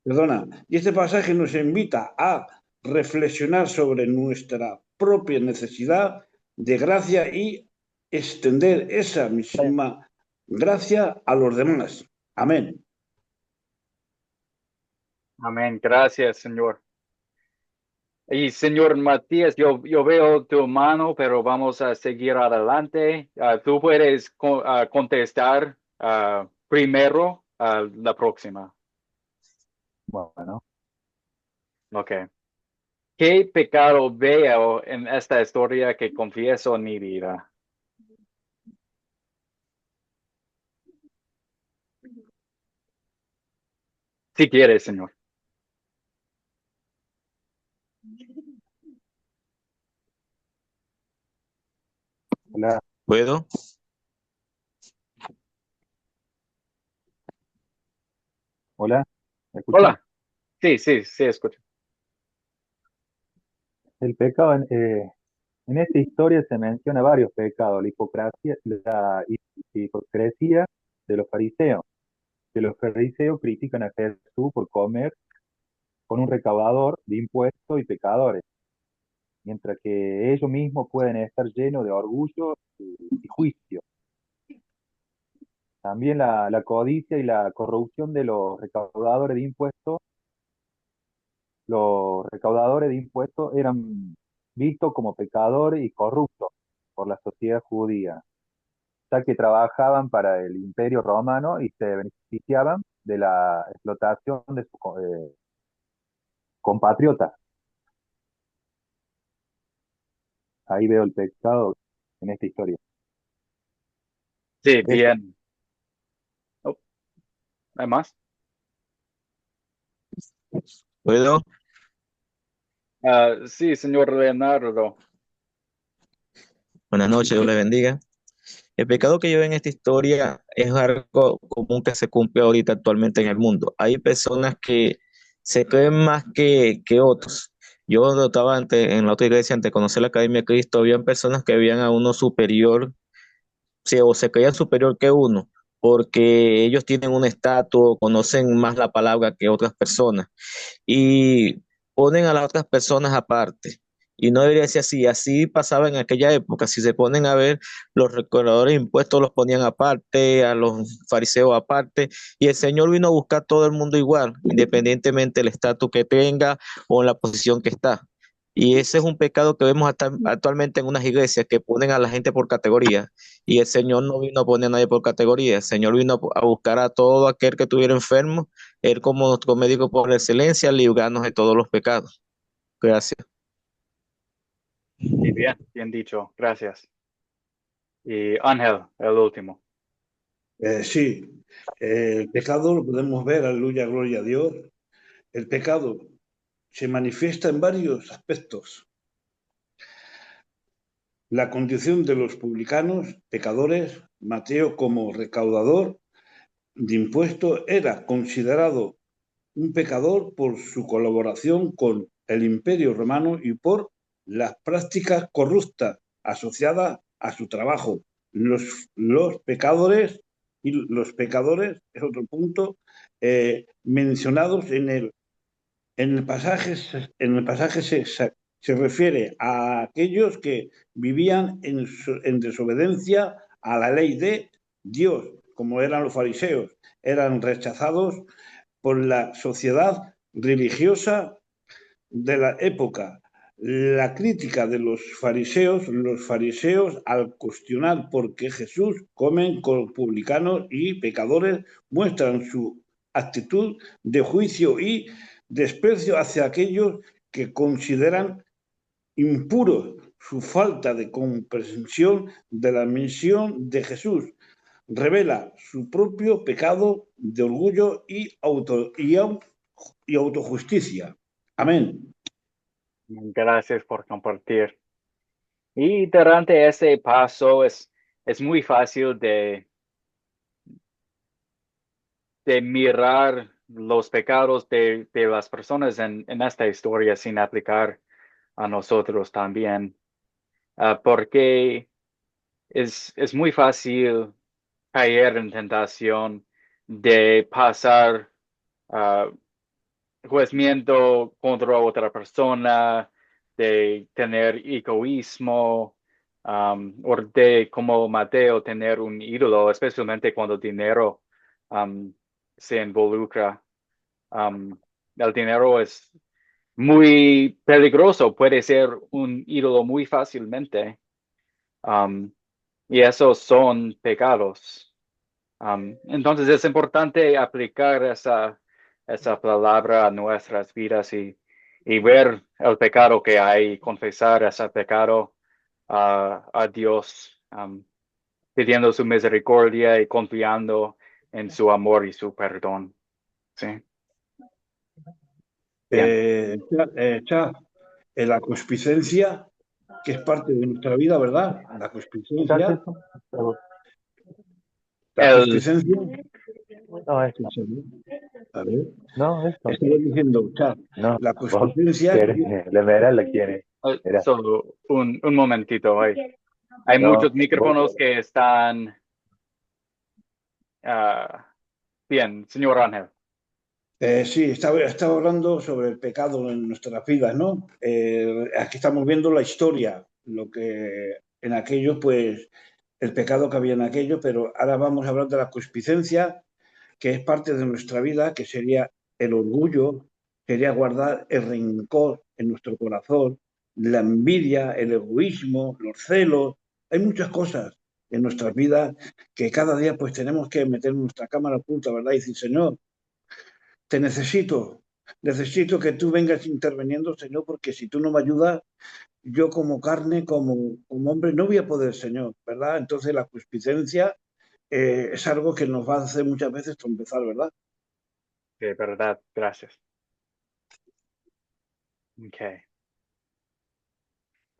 pasaje, y este pasaje nos invita a reflexionar sobre nuestra propia necesidad de gracia y extender esa misma gracia a los demás. Amén. Amén. Gracias, Señor. Y señor Matías, yo veo tu mano, pero vamos a seguir adelante. Tú puedes contestar primero a la próxima. Bueno, Ok. ¿Qué pecado veo en esta historia que confieso en mi vida? Si quieres, Señor. hola, ¿Puedo? hola, ¿me escuchan? Hola. Sí, escucho. El pecado, en esta historia se menciona varios pecados, la hipocresía de los fariseos, que los fariseos critican a Jesús por comer con un recaudador de impuestos y pecadores, mientras que ellos mismos pueden estar llenos de orgullo y juicio. También la codicia y la corrupción de los recaudadores de impuestos eran vistos como pecadores y corruptos por la sociedad judía, ya que trabajaban para el Imperio Romano y se beneficiaban de la explotación de sus compatriotas. Ahí veo el pecado en esta historia. Sí, Eso. bien. Oh, ¿hay más? ¿Puedo? Sí, señor Leonardo. Buenas noches, Dios le bendiga. El pecado que yo veo en esta historia es algo común que se cumple ahorita actualmente en el mundo. Hay personas que se creen más que otros. Yo notaba antes, en la otra iglesia, antes de conocer la Academia de Cristo, habían personas que veían a uno superior, sí, o se creían superior que uno, porque ellos tienen un estatus, conocen más la palabra que otras personas y ponen a las otras personas aparte. Y no debería ser así. Así pasaba en aquella época. Si se ponen a ver, los recaudadores de impuestos los ponían aparte, a los fariseos aparte, y el Señor vino a buscar a todo el mundo igual, independientemente del estatus que tenga o en la posición que está. Y ese es un pecado que vemos actualmente en unas iglesias que ponen a la gente por categoría. Y el Señor no vino a poner a nadie por categoría. El Señor vino a buscar a todo aquel que estuviera enfermo, él como nuestro médico por excelencia, librarnos de todos los pecados. Gracias. Sí, bien dicho. Gracias. Y Ángel, el último. Sí, el pecado lo podemos ver, aleluya, gloria a Dios. El pecado se manifiesta en varios aspectos. La condición de los publicanos, pecadores, Mateo como recaudador de impuestos era considerado un pecador por su colaboración con el Imperio Romano y por las prácticas corruptas asociadas a su trabajo. Los pecadores y los pecadores es otro punto mencionados en el pasaje se refiere a aquellos que vivían en desobediencia a la ley de Dios, como eran los fariseos, eran rechazados por la sociedad religiosa de la época. La crítica de los fariseos al cuestionar por qué Jesús comen con publicanos y pecadores, muestran su actitud de juicio y desprecio hacia aquellos que consideran impuros, su falta de comprensión de la misión de Jesús revela su propio pecado de orgullo y autojusticia. Amén. Gracias por compartir. Y durante ese paso es muy fácil de mirar los pecados de las personas en esta historia sin aplicar a nosotros también. Porque es muy fácil caer en tentación de pasar ah, juicio contra otra persona, de tener egoísmo, o de como Mateo tener un ídolo, especialmente cuando dinero se involucra. El dinero es muy peligroso, puede ser un ídolo muy fácilmente. Y esos son pecados. Entonces es importante aplicar esa palabra a nuestras vidas y ver el pecado que hay, confesar ese pecado a Dios, pidiendo su misericordia y confiando en su amor y su perdón. Sí, bien. La conspicencia, que es parte de nuestra vida, ¿verdad? La conspicencia. La El, conspicencia. No, esto. A ver, No, esto. estoy diciendo, No, la vos conspicencia. querés, la verdad la quiere. Era. solo un momentito. Hay No, muchos vos micrófonos querés. que están bien, señor Ángel. Sí, estaba hablando sobre el pecado en nuestras vidas, ¿no? Aquí estamos viendo la historia, lo que en aquello, pues, el pecado que había en aquello, pero ahora vamos a hablar de la conspicencia, que es parte de nuestra vida, que sería el orgullo, sería guardar el rencor en nuestro corazón, la envidia, el egoísmo, los celos. Hay muchas cosas en nuestras vidas que cada día, pues, tenemos que meter en nuestra cámara oculta, ¿verdad? Y decir, Señor, te necesito que tú vengas interviniendo, Señor, porque si tú no me ayudas, yo como carne, como hombre, no voy a poder, Señor, ¿verdad? Entonces la conspicencia es algo que nos va a hacer muchas veces tropezar, ¿verdad? De verdad, gracias. Okay.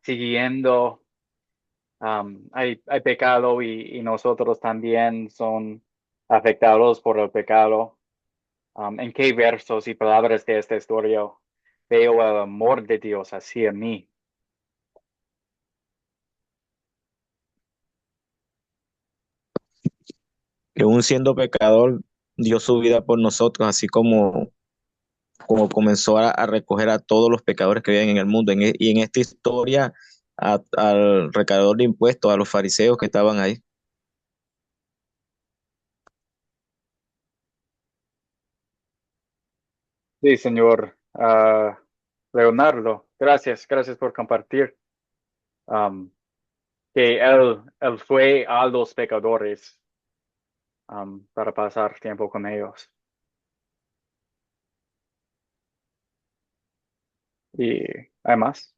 Siguiendo, hay pecado y nosotros también son afectados por el pecado. ¿En qué versos y palabras de esta historia veo el amor de Dios hacia mí? Que aún siendo pecador, dio su vida por nosotros, así como comenzó a recoger a todos los pecadores que viven en el mundo. Y en esta historia, al recaudador de impuestos, a los fariseos que estaban ahí. Sí, señor Leonardo, gracias por compartir. Que él fue a los pecadores para pasar tiempo con ellos. Y hay más.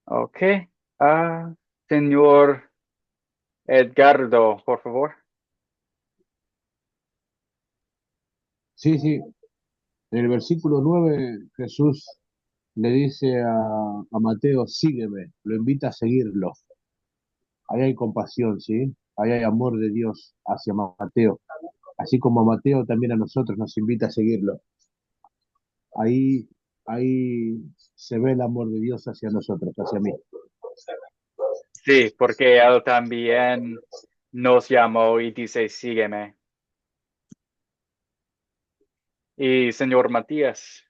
Ok. Ah, señor Edgardo, por favor. Sí, sí. En el versículo 9 Jesús le dice a Mateo, sígueme, lo invita a seguirlo. Ahí hay compasión, ¿sí? Ahí hay amor de Dios hacia Mateo. Así como a Mateo también a nosotros nos invita a seguirlo. Ahí, ahí se ve el amor de Dios hacia nosotros, hacia mí. Sí, porque él también nos llamó y dice, sígueme. Y señor Matías.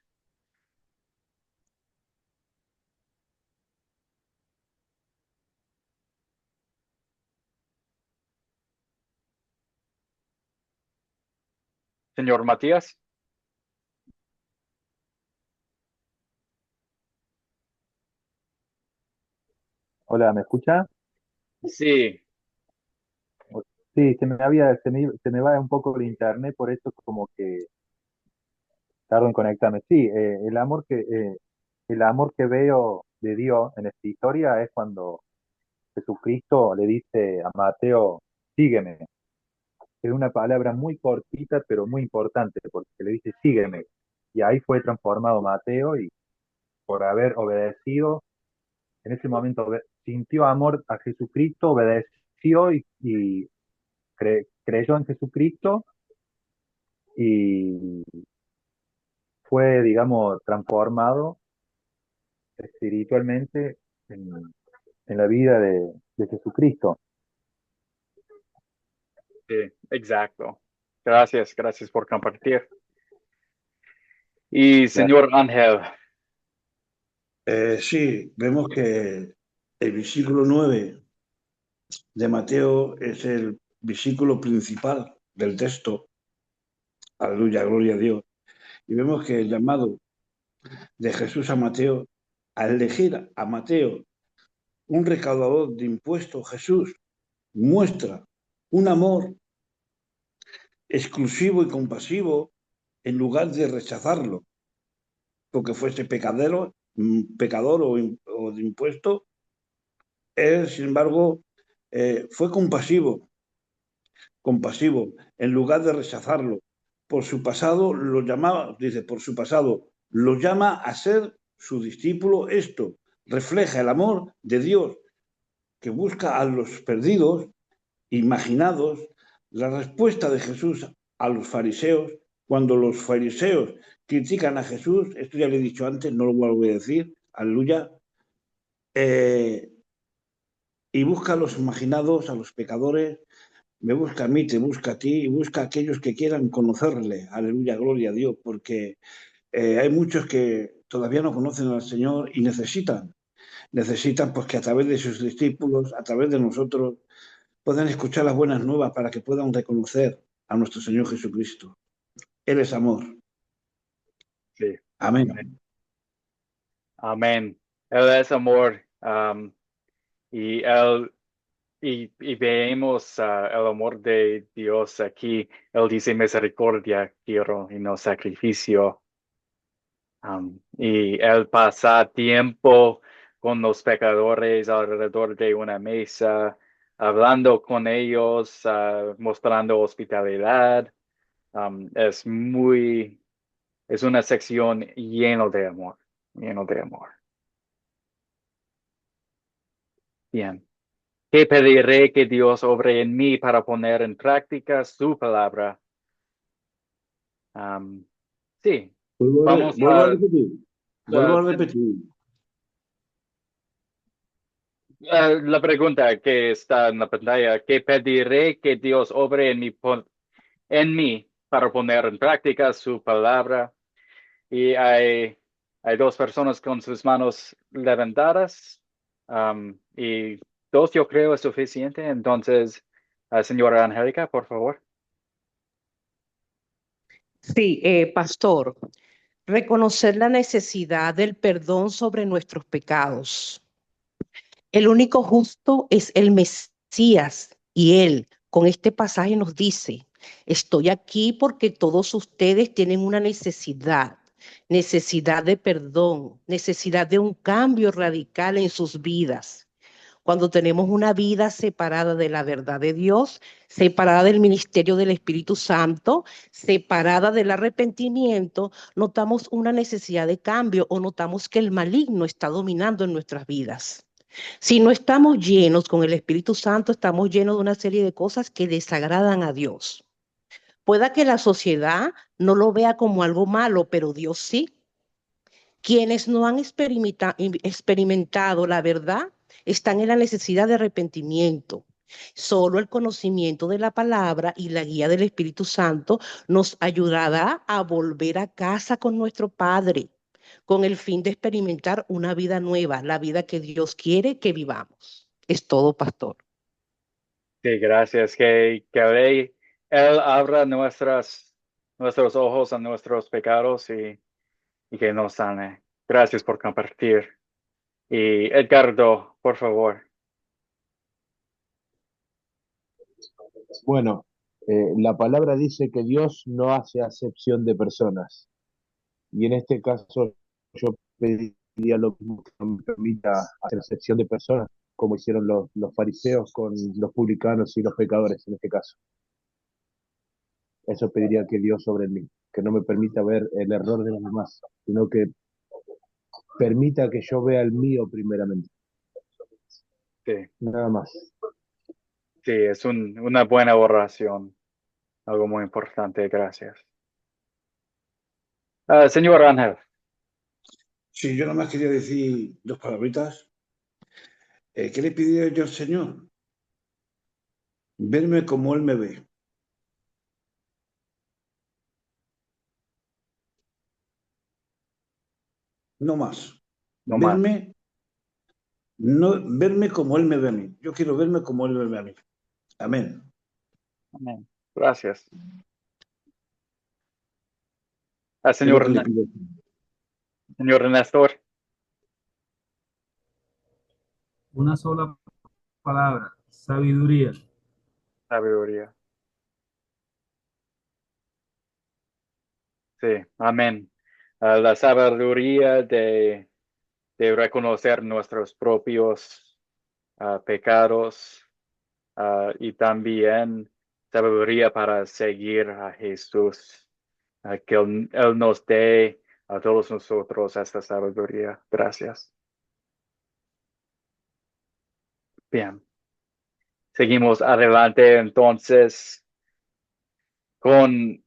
Señor Matías. Hola, ¿me escucha? Sí, Sí, se me va un poco el internet, por eso como que tardo en conectarme. Sí, el amor que veo de Dios en esta historia es cuando Jesucristo le dice a Mateo, sígueme. Es una palabra muy cortita, pero muy importante, porque le dice, sígueme. Y ahí fue transformado Mateo y por haber obedecido, en ese momento sintió amor a Jesucristo, obedeció y creyó en Jesucristo y fue, digamos, transformado espiritualmente en la vida de Jesucristo. sí, exacto. Gracias, gracias por compartir. Y señor Ángel. Sí, vemos que el versículo 9 de Mateo es el versículo principal del texto. Aleluya, gloria a Dios. Y vemos que el llamado de Jesús a Mateo, al elegir a Mateo, un recaudador de impuestos, Jesús muestra un amor exclusivo y compasivo en lugar de rechazarlo, porque fuese pecador o de impuesto. Él, sin embargo, fue compasivo, en lugar de rechazarlo. Por su pasado lo llamaba, dice, por su pasado lo llama a ser su discípulo. Esto refleja el amor de Dios que busca a los perdidos, imaginados. La respuesta de Jesús a los fariseos, cuando los fariseos critican a Jesús, esto ya lo he dicho antes, no lo vuelvo a decir, aleluya, y busca a los imaginados, a los pecadores, me busca a mí, te busca a ti y busca a aquellos que quieran conocerle. Aleluya, gloria a Dios, porque hay muchos que todavía no conocen al Señor y necesitan pues que a través de sus discípulos, a través de nosotros, puedan escuchar las buenas nuevas para que puedan reconocer a nuestro Señor Jesucristo. Él es amor. Sí. Amén. Amén. Él es amor. Y él y vemos el amor de Dios aquí. Él dice misericordia quiero y no sacrificio. Y él pasa tiempo con los pecadores alrededor de una mesa, hablando con ellos, mostrando hospitalidad. Es una sección lleno de amor, lleno de amor. Bien. ¿Qué pediré que Dios obre en mí para poner en práctica su palabra? Sí, vamos Vuelvo a a... repetir. Vuelvo a repetir. La pregunta que está en la pantalla, ¿qué pediré que Dios obre en mí para poner en práctica su palabra? Y hay dos personas con sus manos levantadas, y dos yo creo es suficiente. Entonces, señora Angélica, por favor. Sí, pastor, reconocer la necesidad del perdón sobre nuestros pecados. El único justo es el Mesías y él con este pasaje nos dice, estoy aquí porque todos ustedes tienen una necesidad de perdón, necesidad de un cambio radical en sus vidas. Cuando tenemos una vida separada de la verdad de Dios, separada del ministerio del Espíritu Santo, separada del arrepentimiento, notamos una necesidad de cambio o notamos que el maligno está dominando en nuestras vidas. Si no estamos llenos con el Espíritu Santo, estamos llenos de una serie de cosas que desagradan a Dios. Pueda que la sociedad no lo vea como algo malo, pero Dios sí. Quienes no han experimentado la verdad están en la necesidad de arrepentimiento. Solo el conocimiento de la palabra y la guía del Espíritu Santo nos ayudará a volver a casa con nuestro Padre, con el fin de experimentar una vida nueva, la vida que Dios quiere que vivamos. Es todo, pastor. Sí, gracias. Que Él abra nuestros ojos a nuestros pecados y que nos sane. Gracias por compartir. Y Edgardo, por favor. Bueno, la palabra dice que Dios no hace acepción de personas. Y en este caso yo pediría lo mismo, que no me permita hacer acepción de personas, como hicieron los fariseos con los publicanos y los pecadores en este caso. Eso pediría que Dios sobre mí, que no me permita ver el error de los demás, sino que permita que yo vea el mío primeramente. Sí, Nada más. sí, es una buena oración. Algo muy importante. Gracias. Señor Ángel. Sí, yo nada más quería decir dos palabritas. ¿Qué le pidió yo al Señor? Verme como Él me ve. no más. no más. Verme como Él me ve a mí. Yo quiero verme como Él me ve a mí. Amén. Amén. Gracias. Es lo Señor, que le pido. señor Néstor, Una sola palabra, sabiduría. sabiduría. Sí, amén. La sabiduría de reconocer nuestros propios pecados y también sabiduría para seguir a Jesús. Que Él nos dé a todos nosotros esta sabiduría. Gracias. Bien. Seguimos adelante entonces con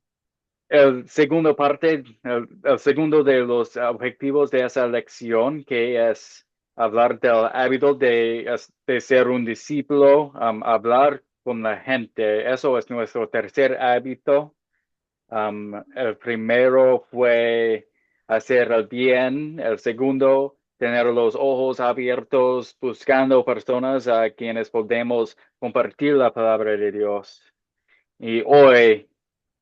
el segundo parte, el segundo de los objetivos de esa lección, que es hablar del hábito de ser un discípulo, hablar con la gente. Eso es nuestro tercer hábito. El primero fue hacer el bien. El segundo, tener los ojos abiertos, buscando personas a quienes podemos compartir la palabra de Dios. Y hoy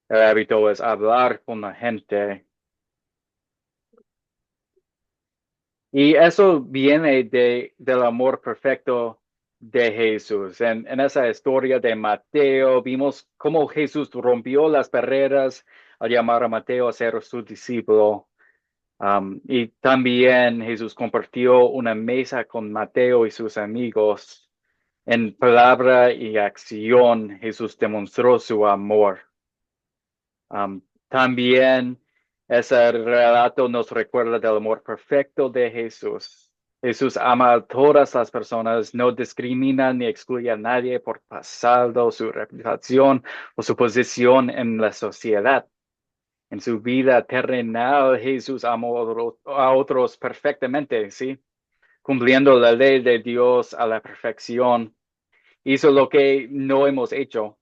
el hábito es hablar con la gente. Y eso viene del amor perfecto de Jesús. En esa historia de Mateo vimos cómo Jesús rompió las barreras al llamar a Mateo a ser su discípulo. Y también Jesús compartió una mesa con Mateo y sus amigos. En palabra y acción, Jesús demostró su amor. También ese relato nos recuerda del amor perfecto de Jesús. Jesús ama a todas las personas, no discrimina ni excluye a nadie por pasado, su reputación o su posición en la sociedad. En su vida terrenal, Jesús amó a otros perfectamente, ¿sí? Cumpliendo la ley de Dios a la perfección. Hizo lo que no hemos hecho.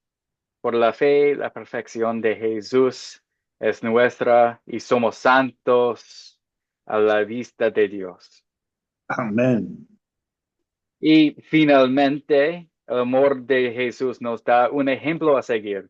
Por la fe, la perfección de Jesús es nuestra y somos santos a la vista de Dios. Amén. Y finalmente, el amor de Jesús nos da un ejemplo a seguir.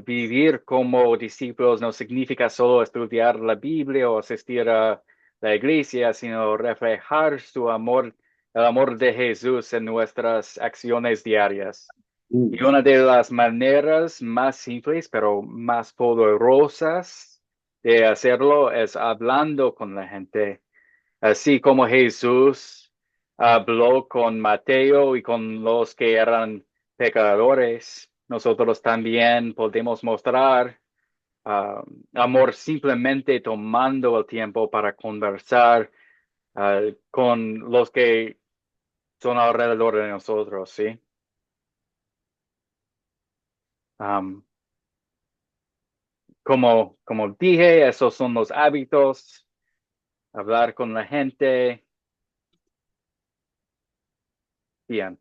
Vivir como discípulos no significa solo estudiar la Biblia o asistir a la iglesia, sino reflejar su amor, el amor de Jesús en nuestras acciones diarias. Y una de las maneras más simples, pero más poderosas de hacerlo es hablando con la gente. Así como Jesús habló con Mateo y con los que eran pecadores, nosotros también podemos mostrar amor simplemente tomando el tiempo para conversar con los que son alrededor de nosotros, ¿sí? Como dije, esos son los hábitos, hablar con la gente. Bien.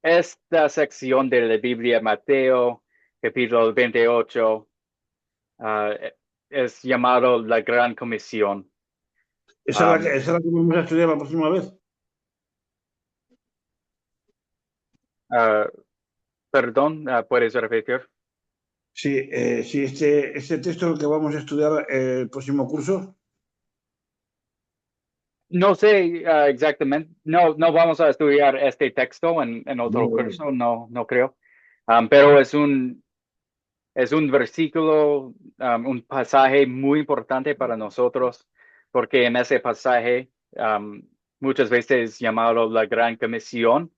Esta sección de la Biblia, Mateo, capítulo 28, es llamado la Gran Comisión. ¿Esa es la que vamos a estudiar la próxima vez? Perdón, ¿puedes repetir? Sí, sí, este texto es el que vamos a estudiar el próximo curso. No sé exactamente, no vamos a estudiar este texto en otro No, curso, no creo. Pero es un versículo, un pasaje muy importante para nosotros, porque en ese pasaje, muchas veces llamado la Gran Comisión,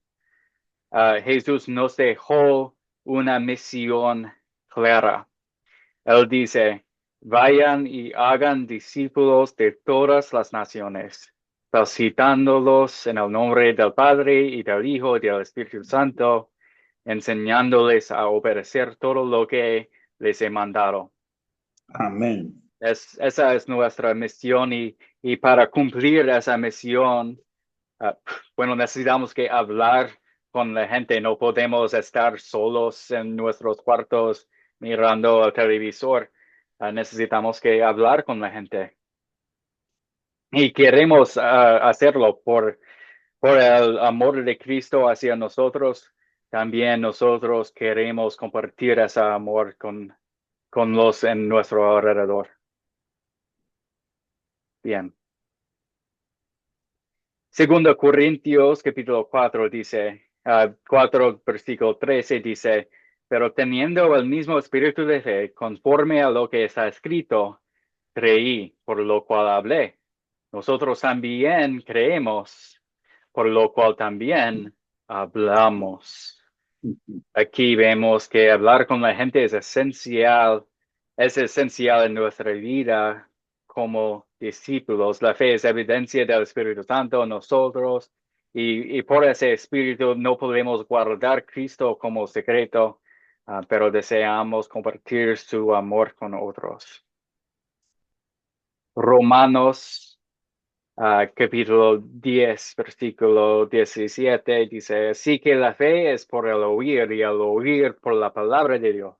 Jesús nos dejó una misión clara. Él dice, vayan y hagan discípulos de todas las naciones, citándolos en el nombre del Padre y del Hijo y del Espíritu Santo, enseñándoles a obedecer todo lo que les he mandado. amén. Esa es nuestra misión y para cumplir esa misión, bueno, necesitamos que hablar con la gente. No podemos estar solos en nuestros cuartos mirando el televisor. Necesitamos que hablar con la gente. Y queremos hacerlo por el amor de Cristo hacia nosotros. También nosotros queremos compartir ese amor con los en nuestro alrededor. Bien. Segundo Corintios, capítulo 4, dice, 4, versículo 13, dice, pero teniendo el mismo espíritu de fe, conforme a lo que está escrito, creí, por lo cual hablé. Nosotros también creemos, por lo cual también hablamos. Aquí vemos que hablar con la gente es esencial en nuestra vida como discípulos. La fe es evidencia del Espíritu Santo en nosotros y por ese Espíritu no podemos guardar Cristo como secreto, pero deseamos compartir su amor con otros. Romanos capítulo 10, versículo 17, dice, así que la fe es por el oír y el oír por la palabra de Dios.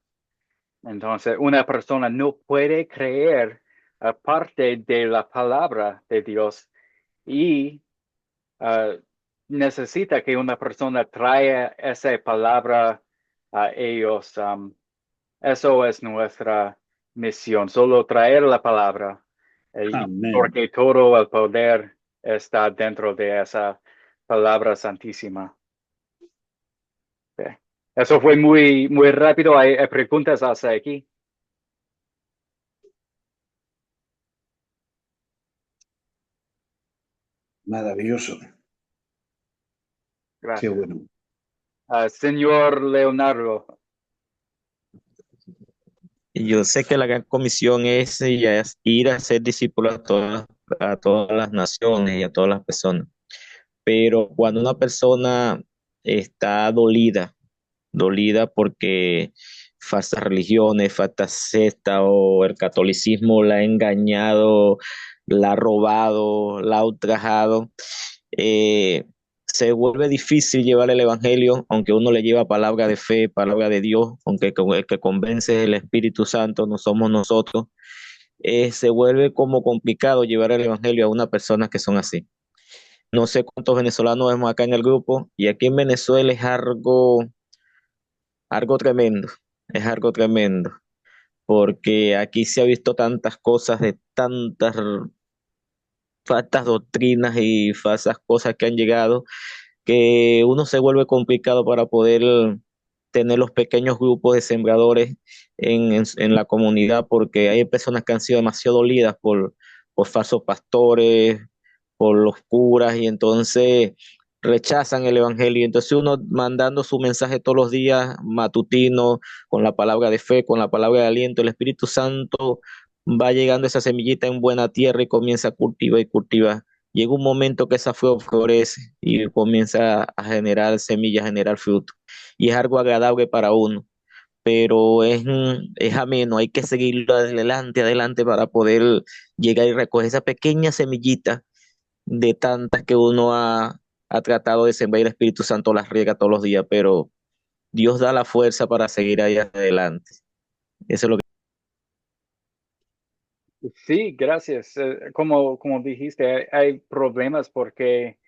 Entonces, una persona no puede creer aparte de la palabra de Dios y necesita que una persona traiga esa palabra a ellos. Eso es nuestra misión, solo traer la palabra, Amén. porque todo el poder está dentro de esa palabra santísima. Okay. Eso fue muy, muy rápido. ¿Hay preguntas hasta aquí? Maravilloso. Qué Gracias. bueno. Señor Leonardo. Y yo sé que la gran comisión es ir a ser discípulos a todas las naciones y a todas las personas. Pero cuando una persona está dolida porque falsas religiones, falsas sectas o el catolicismo la ha engañado, la ha robado, la ha ultrajado, eh, se vuelve difícil llevar el evangelio, aunque uno le lleva palabra de fe, palabra de Dios, aunque el que convence es el Espíritu Santo, no somos nosotros. Se vuelve como complicado llevar el evangelio a una persona que son así. No sé cuántos venezolanos vemos acá en el grupo, y aquí en Venezuela es algo tremendo, es algo tremendo, porque aquí se ha visto tantas cosas de tantas falsas doctrinas y falsas cosas que han llegado, que uno se vuelve complicado para poder tener los pequeños grupos de sembradores en la comunidad, porque hay personas que han sido demasiado dolidas por falsos pastores, por los curas, y entonces rechazan el evangelio. Entonces uno mandando su mensaje todos los días, matutino, con la palabra de fe, con la palabra de aliento, el Espíritu Santo va llegando esa semillita en buena tierra y comienza a cultivar y cultivar. Llega un momento que esa florece y comienza a generar semillas, a generar fruto. Y es algo agradable para uno, pero es ameno, hay que seguirlo adelante, adelante para poder llegar y recoger esa pequeña semillita de tantas que uno ha tratado de sembrar, y el Espíritu Santo las riega todos los días, pero Dios da la fuerza para seguir ahí adelante. Eso es lo que... Sí, gracias. Como dijiste, hay problemas porque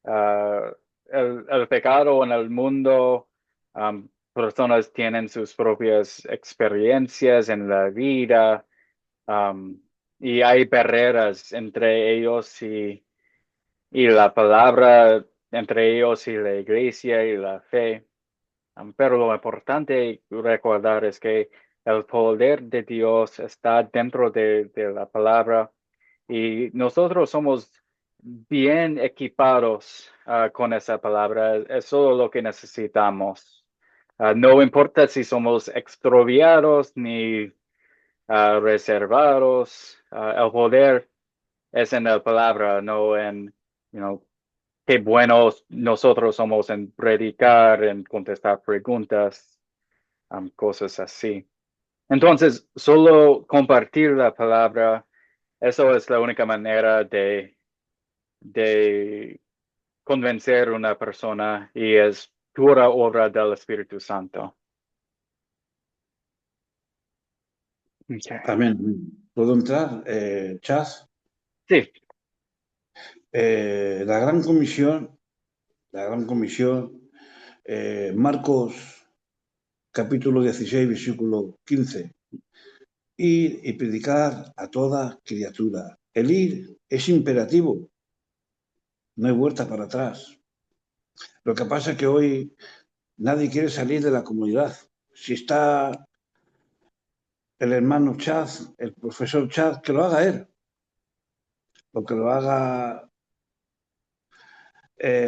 el pecado en el mundo, personas tienen sus propias experiencias en la vida, um, y hay barreras entre ellos y la palabra, entre ellos y la iglesia y la fe. Pero lo importante recordar es que el poder de Dios está dentro de la palabra y nosotros somos bien equipados con esa palabra. Es solo lo que necesitamos. No importa si somos extroviados ni reservados. El poder es en la palabra, no en, qué buenos nosotros somos en predicar, en contestar preguntas, cosas así. Entonces, solo compartir la palabra, eso es la única manera de convencer a una persona y es pura obra del Espíritu Santo. Okay. Amén. ¿Puedo entrar, Chas? Sí. La gran comisión, Marcos capítulo 16, versículo 15. Ir y predicar a toda criatura. El ir es imperativo, no hay vuelta para atrás. Lo que pasa es que hoy nadie quiere salir de la comunidad. Si está el hermano Chad, el profesor Chad, que lo haga él, o que lo haga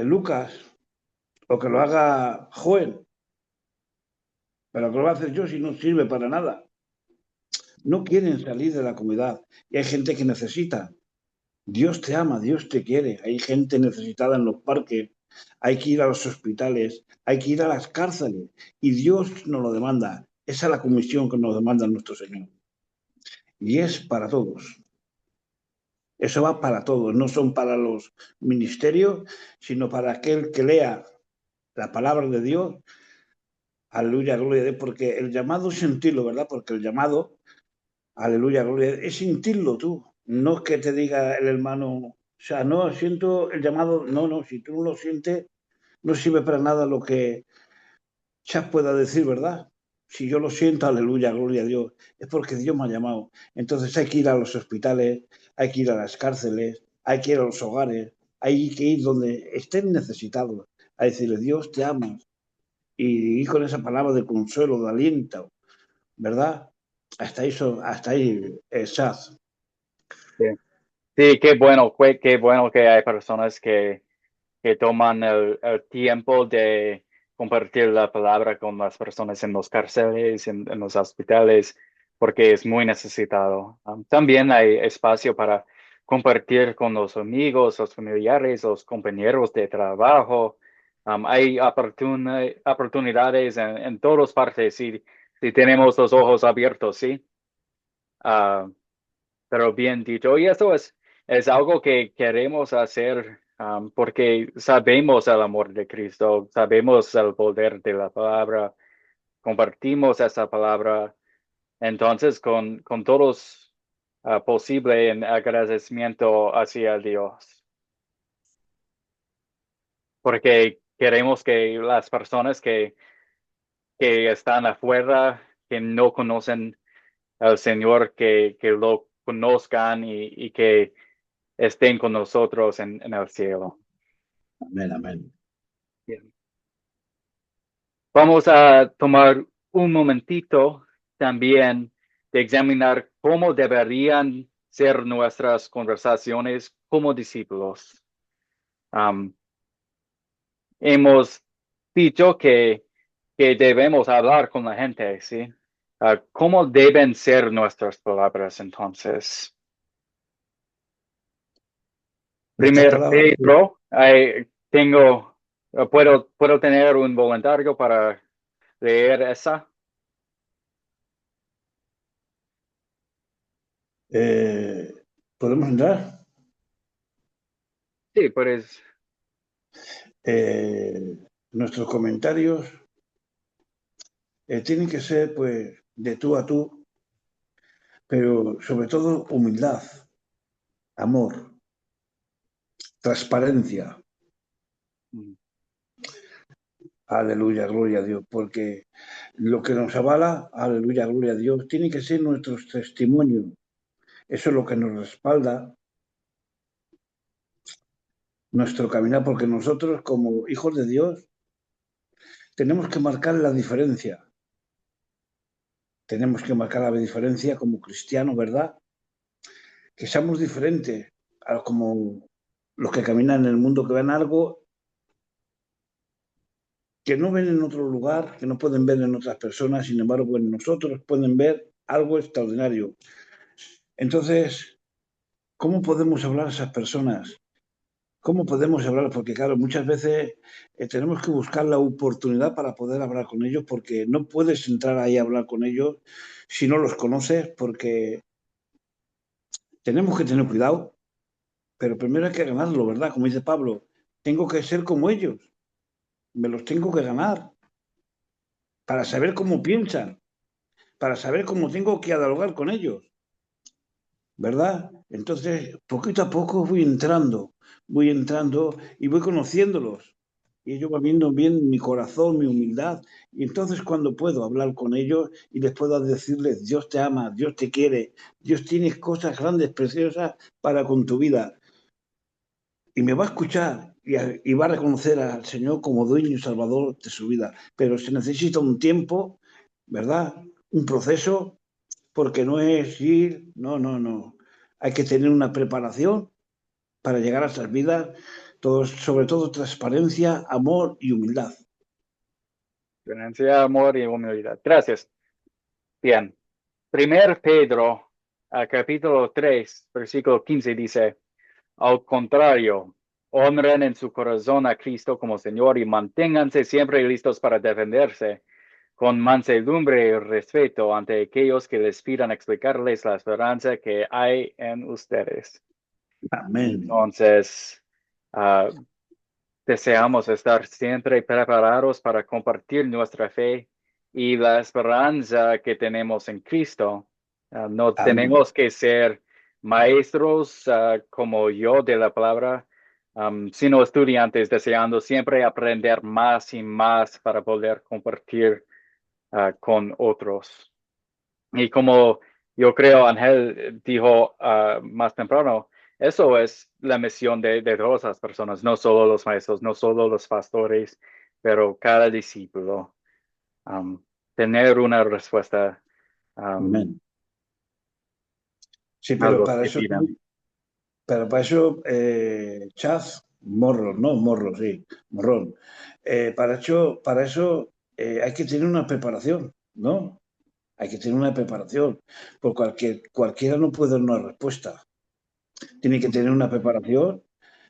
Lucas, o que lo haga Joel, pero que lo va a hacer yo si no sirve para nada. No quieren salir de la comunidad y hay gente que necesita. Dios te ama, Dios te quiere. Hay gente necesitada en los parques, hay que ir a los hospitales, hay que ir a las cárceles y Dios nos lo demanda. Esa es la comisión que nos demanda nuestro Señor. Y es para todos. Eso va para todos, no son para los ministerios, sino para aquel que lea la palabra de Dios. Aleluya, gloria a Dios, porque el llamado es sentirlo, ¿verdad? Porque el llamado, aleluya, gloria a Dios, es sentirlo tú. No es que te diga el hermano, o sea, no siento el llamado, no, si tú no lo sientes, no sirve para nada lo que Chas pueda decir, ¿verdad? Si yo lo siento, aleluya, gloria a Dios, es porque Dios me ha llamado. Entonces hay que ir a los hospitales, hay que ir a las cárceles, hay que ir a los hogares, hay que ir donde estén necesitados, a decirle, Dios te ama. Y ir con esa palabra de consuelo, de aliento, ¿verdad? Hasta ahí, Chas. Sí, sí, qué bueno que hay personas que toman el tiempo de compartir la palabra con las personas en los cárceles, en los hospitales, porque es muy necesitado. También hay espacio para compartir con los amigos, los familiares, los compañeros de trabajo. Hay oportunidades en todas partes si tenemos los ojos abiertos, ¿sí? Ah, pero bien dicho, y eso es algo que queremos hacer porque sabemos el amor de Cristo, sabemos el poder de la palabra, compartimos esa palabra, entonces con todos posible en agradecimiento hacia Dios, porque queremos que las personas que están afuera, que no conocen al Señor, que lo conozcan y que estén con nosotros en el cielo. Amén, amén. Bien. Vamos a tomar un momentito también de examinar cómo deberían ser nuestras conversaciones como discípulos. Hemos dicho que debemos hablar con la gente, ¿sí? ¿Cómo deben ser nuestras palabras entonces? Nuestras Primer palabras, Pedro, ¿puedo tener un voluntario para leer esa? ¿podemos entrar? Sí, pues Nuestros comentarios tienen que ser, pues, de tú a tú, pero sobre todo humildad, amor, transparencia. Aleluya, gloria a Dios, porque lo que nos avala, aleluya, gloria a Dios, tiene que ser nuestros testimonios. Eso es lo que nos respalda nuestro caminar, porque nosotros como hijos de Dios tenemos que marcar la diferencia. Tenemos que marcar la diferencia como cristianos, ¿verdad? Que seamos diferentes a como los que caminan en el mundo, que ven algo que no ven en otro lugar, que no pueden ver en otras personas, sin embargo, en nosotros pueden ver algo extraordinario. Entonces, ¿cómo podemos hablar a esas personas? ¿Cómo podemos hablar? Porque claro, muchas veces tenemos que buscar la oportunidad para poder hablar con ellos, porque no puedes entrar ahí a hablar con ellos si no los conoces, porque tenemos que tener cuidado, pero primero hay que ganarlo, ¿verdad? Como dice Pablo, tengo que ser como ellos, me los tengo que ganar para saber cómo piensan, para saber cómo tengo que dialogar con ellos. ¿verdad? Entonces, poquito a poco voy entrando y voy conociéndolos. Y ellos van viendo bien mi corazón, mi humildad. Y entonces cuando puedo hablar con ellos y les puedo decirles, Dios te ama, Dios te quiere, Dios tiene cosas grandes, preciosas para con tu vida. Y me va a escuchar y va a reconocer al Señor como dueño y salvador de su vida. Pero se necesita un tiempo, ¿verdad? Un proceso, porque no es ir, no, no, no. Hay que tener una preparación para llegar a esas vidas, sobre todo transparencia, amor y humildad. Tenencia, amor y humildad. Gracias. Bien. Primer Pedro, capítulo 3, versículo 15 dice, al contrario, honren en su corazón a Cristo como Señor y manténganse siempre listos para defenderse con mansedumbre y respeto ante aquellos que les pidan explicarles la esperanza que hay en ustedes. Amén. Entonces, deseamos estar siempre preparados para compartir nuestra fe y la esperanza que tenemos en Cristo. No Amén. tenemos que ser maestros como yo de la palabra, sino estudiantes deseando siempre aprender más y más para poder compartir con otros. Y como yo creo Ángel dijo más temprano, eso es la misión de todas las personas, no solo los maestros, no solo los pastores, pero cada discípulo. Tener una respuesta Amén. Sí, a pero los para que eso, pidan. Chaz, morro, no morro, sí, morrón. Para eso hay que tener una preparación, ¿no? Hay que tener una preparación, porque cualquiera no puede dar una respuesta. Tiene que tener una preparación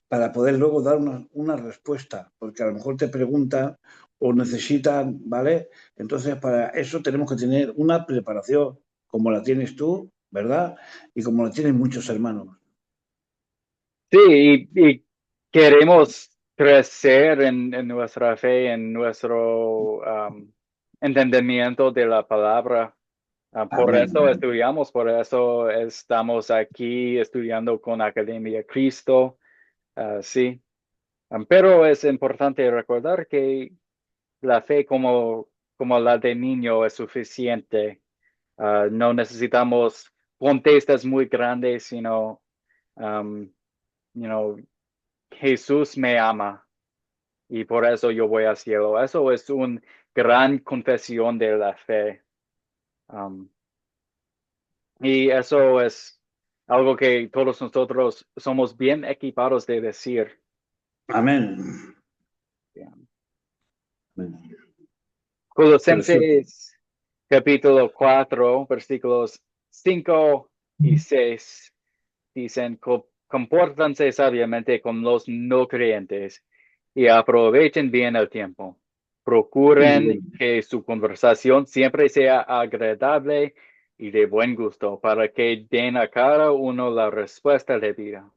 para poder luego dar una respuesta, porque a lo mejor te preguntan o necesitan, ¿vale? Entonces, para eso tenemos que tener una preparación, como la tienes tú, ¿verdad? Y como la tienen muchos hermanos. Sí, y queremos crecer en nuestra fe, en nuestro entendimiento de la palabra. Por Amén. eso estudiamos, por eso estamos aquí estudiando con Academia Cristo, sí. Pero es importante recordar que la fe como la de niño es suficiente. No necesitamos contextos muy grandes, sino, um, you know, Jesús me ama y por eso yo voy al cielo. Eso es una gran confesión de la fe. Um, Y eso es algo que todos nosotros somos bien equipados de decir. Amén. Bien. Amén. Precioso. Colosenses capítulo 4, versículos 5 y 6 dicen, compórtanse sabiamente con los no creyentes y aprovechen bien el tiempo. Procuren que su conversación siempre sea agradable y de buen gusto para que den a cada uno la respuesta debida.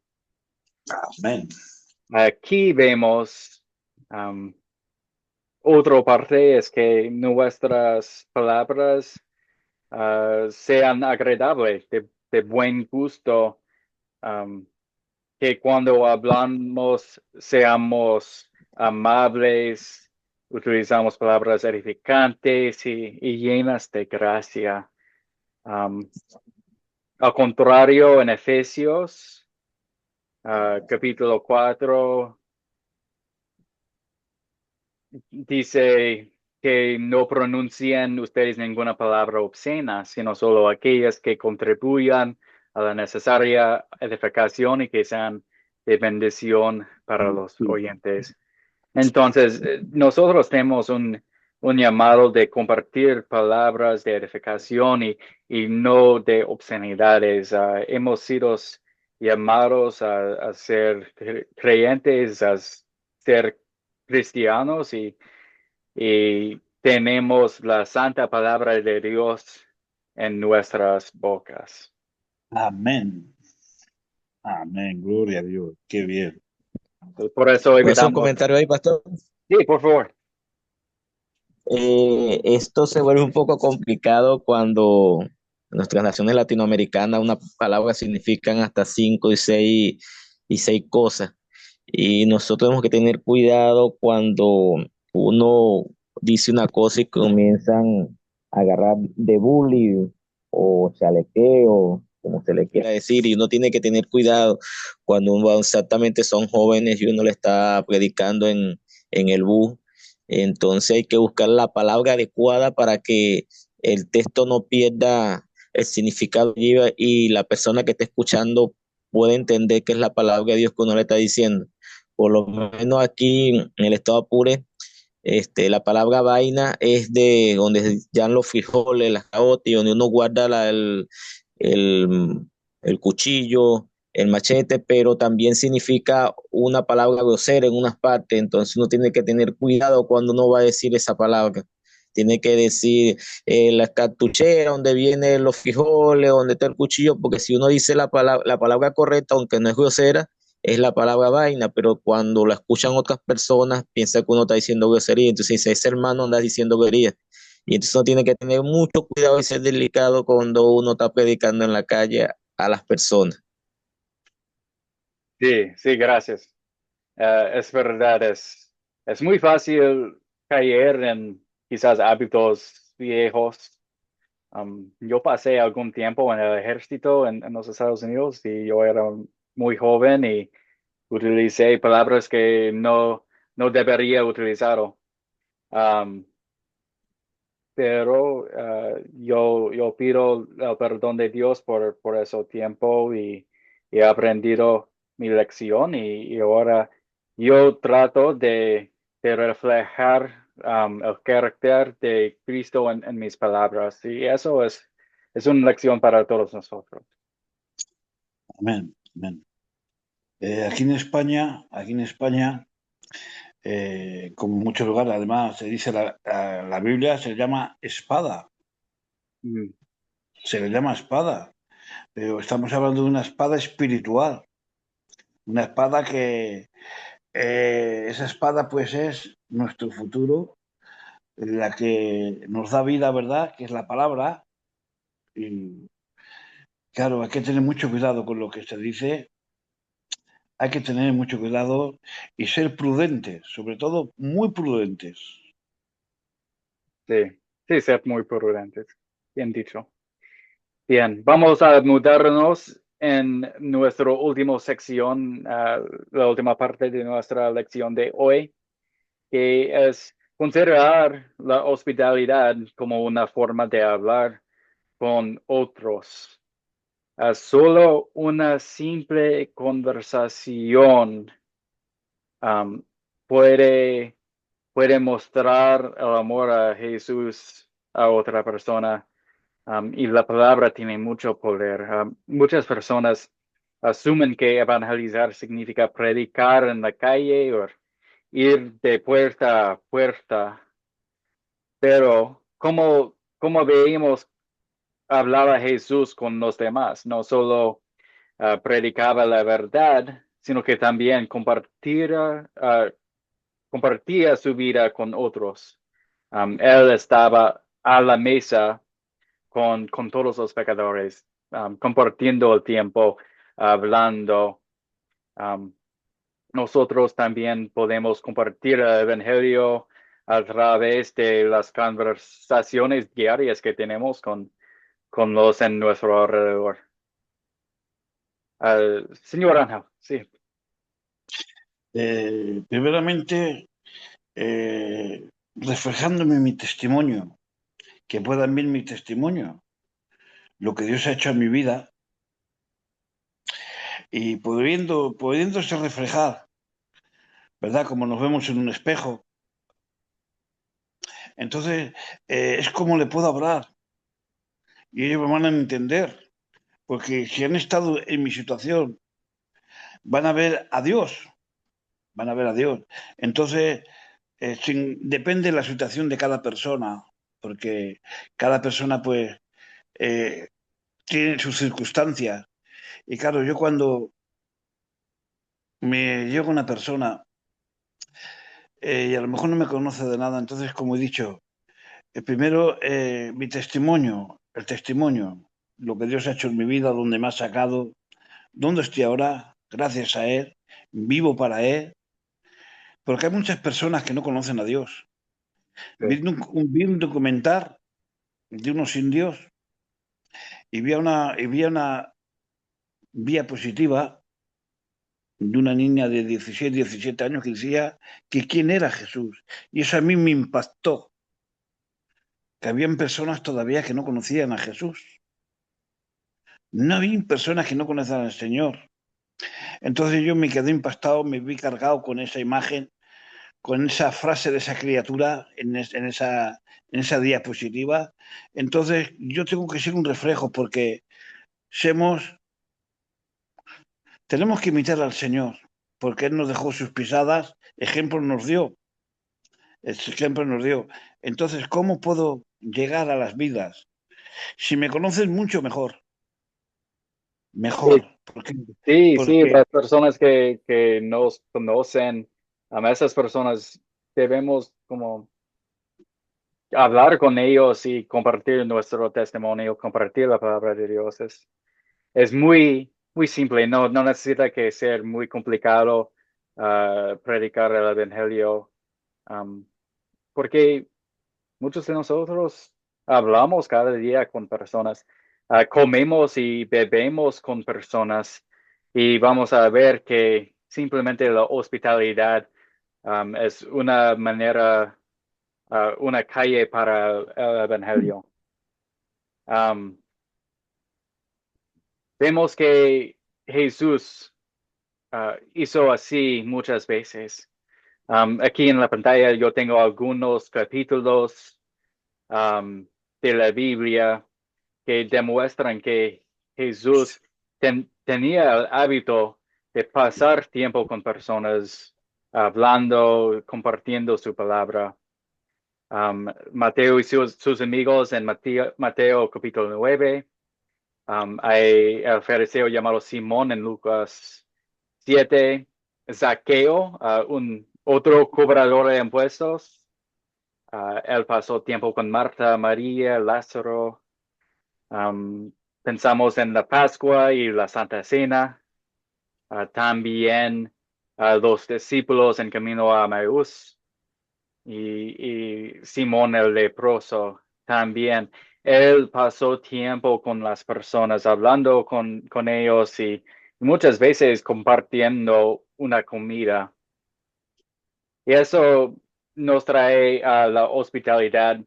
Amén. Aquí vemos otra parte es que nuestras palabras sean agradables, de buen gusto, que cuando hablamos seamos amables, utilizamos palabras edificantes y llenas de gracia. Al contrario, en Efesios, capítulo 4, dice que no pronuncien ustedes ninguna palabra obscena, sino solo aquellas que contribuyan a la necesaria edificación y que sean de bendición para los oyentes. Entonces, nosotros tenemos un llamado de compartir palabras de edificación y no de obscenidades. Hemos sido llamados a ser creyentes, a ser cristianos y tenemos la santa palabra de Dios en nuestras bocas. Amén. Amén. Gloria a Dios. Qué bien. Por eso ¿Puedo hacer un evitamos. comentario ahí, pastor? Sí, por favor. Esto se vuelve un poco complicado cuando nuestras naciones latinoamericanas una palabra significan hasta cinco y seis cosas. Y nosotros tenemos que tener cuidado cuando uno dice una cosa y comienzan a agarrar de bullying o chalequeo, como se le quiera decir, y uno tiene que tener cuidado cuando uno exactamente son jóvenes y uno le está predicando en el bus. Entonces hay que buscar la palabra adecuada para que el texto no pierda el significado y la persona que está escuchando pueda entender que es la palabra de Dios que uno le está diciendo. Por lo menos aquí en el estado Apure, la palabra vaina es de donde ya los frijoles, las caotas, y donde uno guarda el, el cuchillo, el machete, pero también significa una palabra grosera en unas partes, entonces uno tiene que tener cuidado cuando uno va a decir esa palabra. Tiene que decir la cartuchera, donde vienen los frijoles, donde está el cuchillo, porque si uno dice la palabra correcta, aunque no es grosera, es la palabra vaina, pero cuando la escuchan otras personas, piensa que uno está diciendo grosería, entonces dice, ese hermano anda diciendo grosería. Y entonces uno tiene que tener mucho cuidado y ser delicado cuando uno está predicando en la calle a las personas. Sí, sí, gracias. Es verdad, es muy fácil caer en quizás hábitos viejos. Yo pasé algún tiempo en el ejército en los Estados Unidos y yo era muy joven y utilicé palabras que no debería utilizar. Um, pero yo pido el perdón de Dios por ese tiempo y he aprendido mi lección y ahora yo trato de reflejar el carácter de Cristo en mis palabras y eso es una lección para todos nosotros. Amén, amén. Aquí en España, como en muchos lugares, además se dice la Biblia se llama espada, Mm, se le llama espada, pero estamos hablando de una espada espiritual, una espada que esa espada pues es nuestro futuro, la que nos da vida, ¿verdad? Que es la palabra. Y claro, hay que tener mucho cuidado con lo que se dice, hay que tener mucho cuidado y ser prudentes, sobre todo muy prudentes. sí, sí, ser muy prudentes. Bien dicho. Bien, vamos a mudarnos en nuestra última sección, la última parte de nuestra lección de hoy, que es considerar la hospitalidad como una forma de hablar con otros. Solo una simple conversación um, puede, puede mostrar el amor a Jesús a otra persona. Y la palabra tiene mucho poder. Muchas personas asumen que evangelizar significa predicar en la calle o ir de puerta a puerta, pero como veíamos, hablaba Jesús con los demás, no solo predicaba la verdad, sino que también compartía su vida con otros. Él estaba a la mesa con todos los pecadores, compartiendo el tiempo, hablando. Um, Nosotros también podemos compartir el Evangelio a través de las conversaciones diarias que tenemos con los en nuestro alrededor. Señor Ángel, sí. Primeramente, reflejándome mi testimonio, que puedan ver mi testimonio, lo que Dios ha hecho en mi vida y pudiéndose reflejar, ¿verdad? Como nos vemos en un espejo. Entonces, es como le puedo hablar y ellos me van a entender, porque si han estado en mi situación, van a ver a Dios, van a ver a Dios. Entonces, depende de la situación de cada persona, porque cada persona, pues, eh, tiene sus circunstancias. Y claro, yo cuando me llega una persona y a lo mejor no me conoce de nada, entonces, como he dicho, primero mi testimonio, el testimonio. lo que Dios ha hecho en mi vida, dónde me ha sacado, dónde estoy ahora, gracias a Él, vivo para Él, porque hay muchas personas que no conocen a Dios. Sí. Vi un documental de unos indios y vi una diapositiva de una niña de 16, 17 años que decía que quién era Jesús. Y eso a mí me impactó, que habían personas todavía que no conocían a Jesús. No había personas que no conocían al Señor. Entonces yo me quedé impactado, me vi cargado con esa imagen, con esa frase de esa criatura en esa diapositiva. Entonces yo tengo que ser un reflejo porque somos, tenemos que imitar al Señor, porque Él nos dejó sus pisadas, ejemplo nos dio. Ese ejemplo nos dio. Entonces, ¿cómo puedo llegar a las vidas? Si me conocen mucho, mejor. Sí, Mejor. sí, Porque las personas que nos conocen, a esas personas debemos como hablar con ellos y compartir nuestro testimonio, compartir la palabra de Dios. Es muy, muy simple, no necesita que ser muy complicado predicar el Evangelio, porque muchos de nosotros hablamos cada día con personas, comemos y bebemos con personas y vamos a ver que simplemente la hospitalidad es una manera, una calle para el Evangelio. Um, Vemos que Jesús hizo así muchas veces. Aquí en la pantalla yo tengo algunos capítulos de la Biblia que demuestran que Jesús tenía el hábito de pasar tiempo con personas, hablando, compartiendo su palabra. Mateo y sus amigos en Mateo capítulo 9. Hay el fariseo llamado Simón en Lucas 7. Zaqueo, un otro cobrador de impuestos. Él pasó tiempo con Marta, María, Lázaro. Pensamos en la Pascua y la Santa Cena. También los discípulos en camino a Maús y Simón el leproso también. Él pasó tiempo con las personas, hablando con ellos y muchas veces compartiendo una comida. Y eso nos trae a la hospitalidad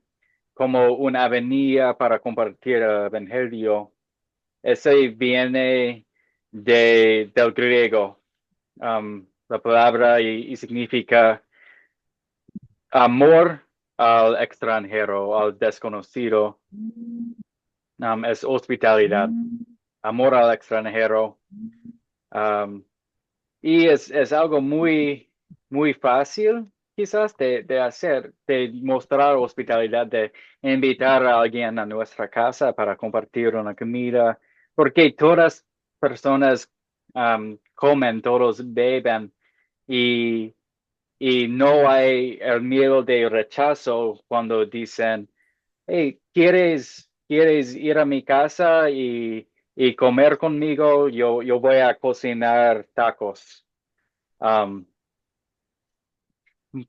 como una avenida para compartir el Evangelio. Ese viene del griego, la palabra y significa amor al extranjero, al desconocido. Es hospitalidad, amor al extranjero. Um, y es algo muy, muy fácil quizás de hacer, de mostrar hospitalidad, de invitar a alguien a nuestra casa para compartir una comida, porque todas personas comen, todos beben y no hay el miedo de rechazo cuando dicen, hey, ¿quieres ir a mi casa y comer conmigo? Yo voy a cocinar tacos. Um,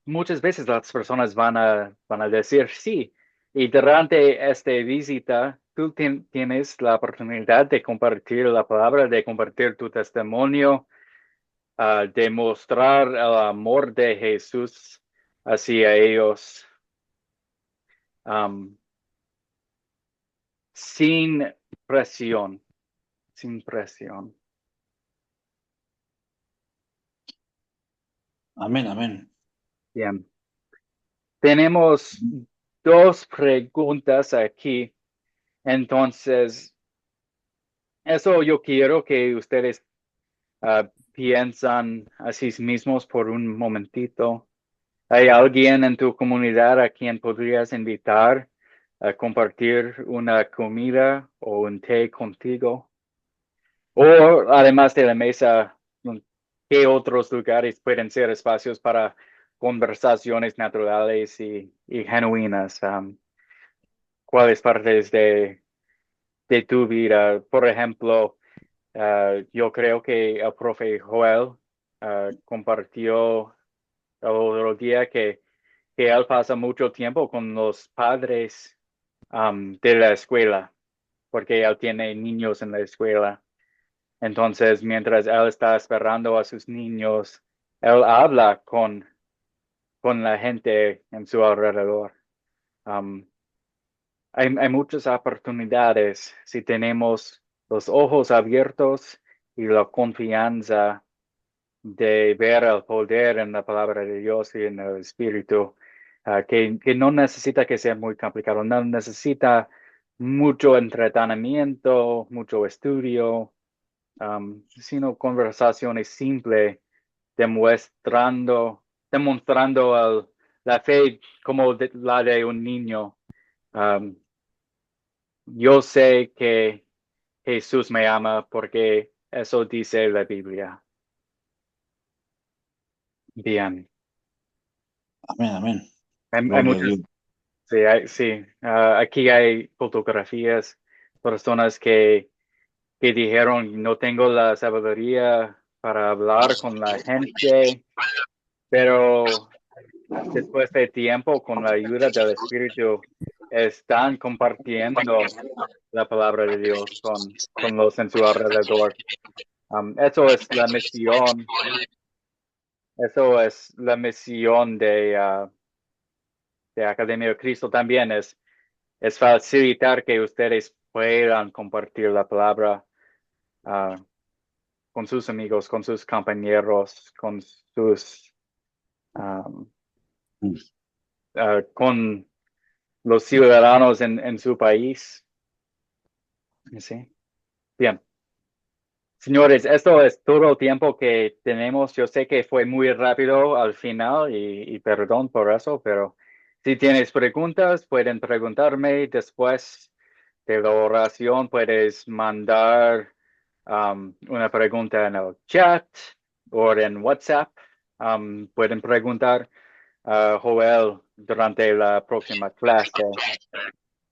Muchas veces las personas van a decir sí. Y durante esta visita, tú tienes la oportunidad de compartir la palabra, de compartir tu testimonio, de mostrar el amor de Jesús hacia ellos. Um, Sin presión, sin presión. amén, amén. Bien. Tenemos dos preguntas aquí. Entonces, eso yo quiero que ustedes piensan a sí mismos por un momentito. ¿Hay alguien en tu comunidad a quien podrías invitar a compartir una comida o un té contigo? O además de la mesa, ¿qué otros lugares pueden ser espacios para conversaciones naturales y genuinas? ¿Cuáles partes de de tu vida. Por ejemplo, yo creo que el profe Joel compartió el otro día que él pasa mucho tiempo con los padres de la escuela, porque él tiene niños en la escuela. Entonces, mientras él está esperando a sus niños, él habla con la gente en su alrededor. Hay muchas oportunidades si tenemos los ojos abiertos y la confianza de ver el poder en la palabra de Dios y en el Espíritu, que no necesita que sea muy complicado, no necesita mucho entretenimiento, mucho estudio, sino conversaciones simples demostrando la fe como la de un niño. Yo sé que Jesús me ama porque eso dice la Biblia. Bien. Amén, amén. Hay Gloria a muchas, Dios. sí, aquí hay fotografías, personas que dijeron, no tengo la sabiduría para hablar con la gente, pero después de tiempo, con la ayuda del Espíritu, están compartiendo la palabra de Dios con los en su alrededor. Eso es la misión. Eso es la misión de Academia de Cristo también, es facilitar que ustedes puedan compartir la palabra con sus amigos, con sus compañeros, um, con los ciudadanos en su país. Sí. Bien. Señores, esto es todo el tiempo que tenemos. Yo sé que fue muy rápido al final y perdón por eso, pero si tienes preguntas, pueden preguntarme después de la oración. Puedes mandar una pregunta en el chat o en WhatsApp. Pueden preguntar a Joel durante la próxima clase.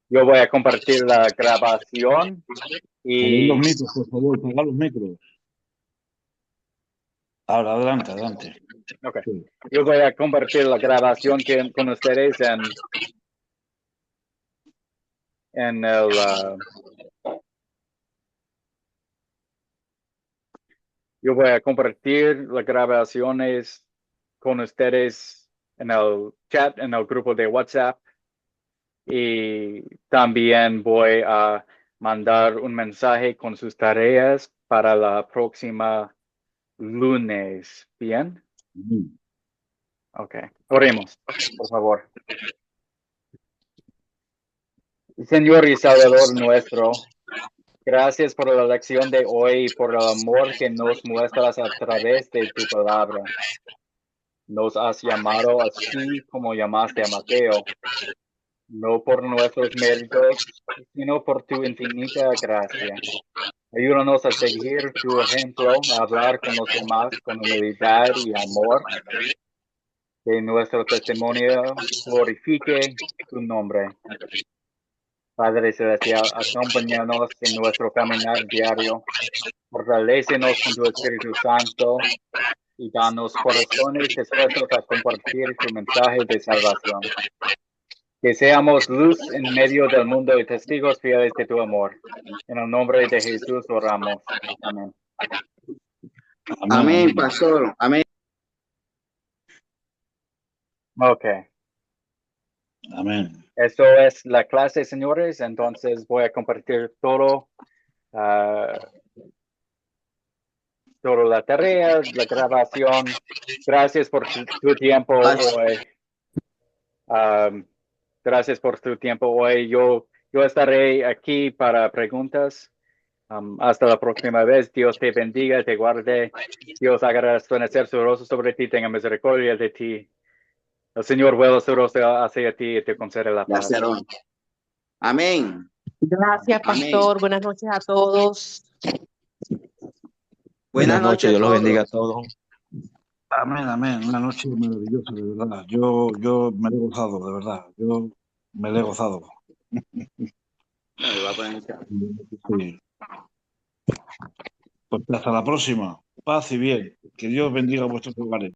Yo voy a compartir la grabación Abrid los y micros, por favor, cerrad los micros. Ahora, adelante, adelante. okay. Sí. Yo voy a compartir la grabación con ustedes en yo voy a compartir las grabaciones con ustedes en el chat, en el grupo de WhatsApp. Y también voy a mandar un mensaje con sus tareas para la próxima lunes. ¿Bien? Ok. Oremos, por favor. Señor y Salvador nuestro, gracias por la lección de hoy y por el amor que nos muestras a través de tu palabra. Nos has llamado así como llamaste a Mateo, no por nuestros méritos, sino por tu infinita gracia. Ayúdanos a seguir tu ejemplo, a hablar con los demás con humildad y amor, que nuestro testimonio glorifique tu nombre. Padre Celestial, acompáñanos en nuestro caminar diario, fortalécenos con tu Espíritu Santo y danos corazones dispuestos a compartir tu mensaje de salvación. Que seamos luz en medio del mundo y testigos fieles de tu amor. En el nombre de Jesús oramos. Amén. Amén, pastor. Amén. Ok. Amén. Eso es la clase, señores. Entonces voy a compartir toda la tarea, la grabación. Gracias por tu tiempo hoy. Gracias por tu tiempo hoy. Yo estaré aquí para preguntas. Hasta la próxima vez. Dios te bendiga, te guarde. Dios haga resplandecer su rostro sobre ti, tenga misericordia de ti. El Señor vuelva su rostro hacia ti y te concede la paz. Amén. Gracias, pastor. Amén. Buenas noches a todos. Buenas noches, Dios los bendiga a todos. Amén, amén. Una noche maravillosa, de verdad. Yo me lo he gozado, de verdad. Yo me lo he gozado. No, le voy a poner en el chat. Sí. Pues hasta la próxima. Paz y bien. Que Dios bendiga vuestros hogares.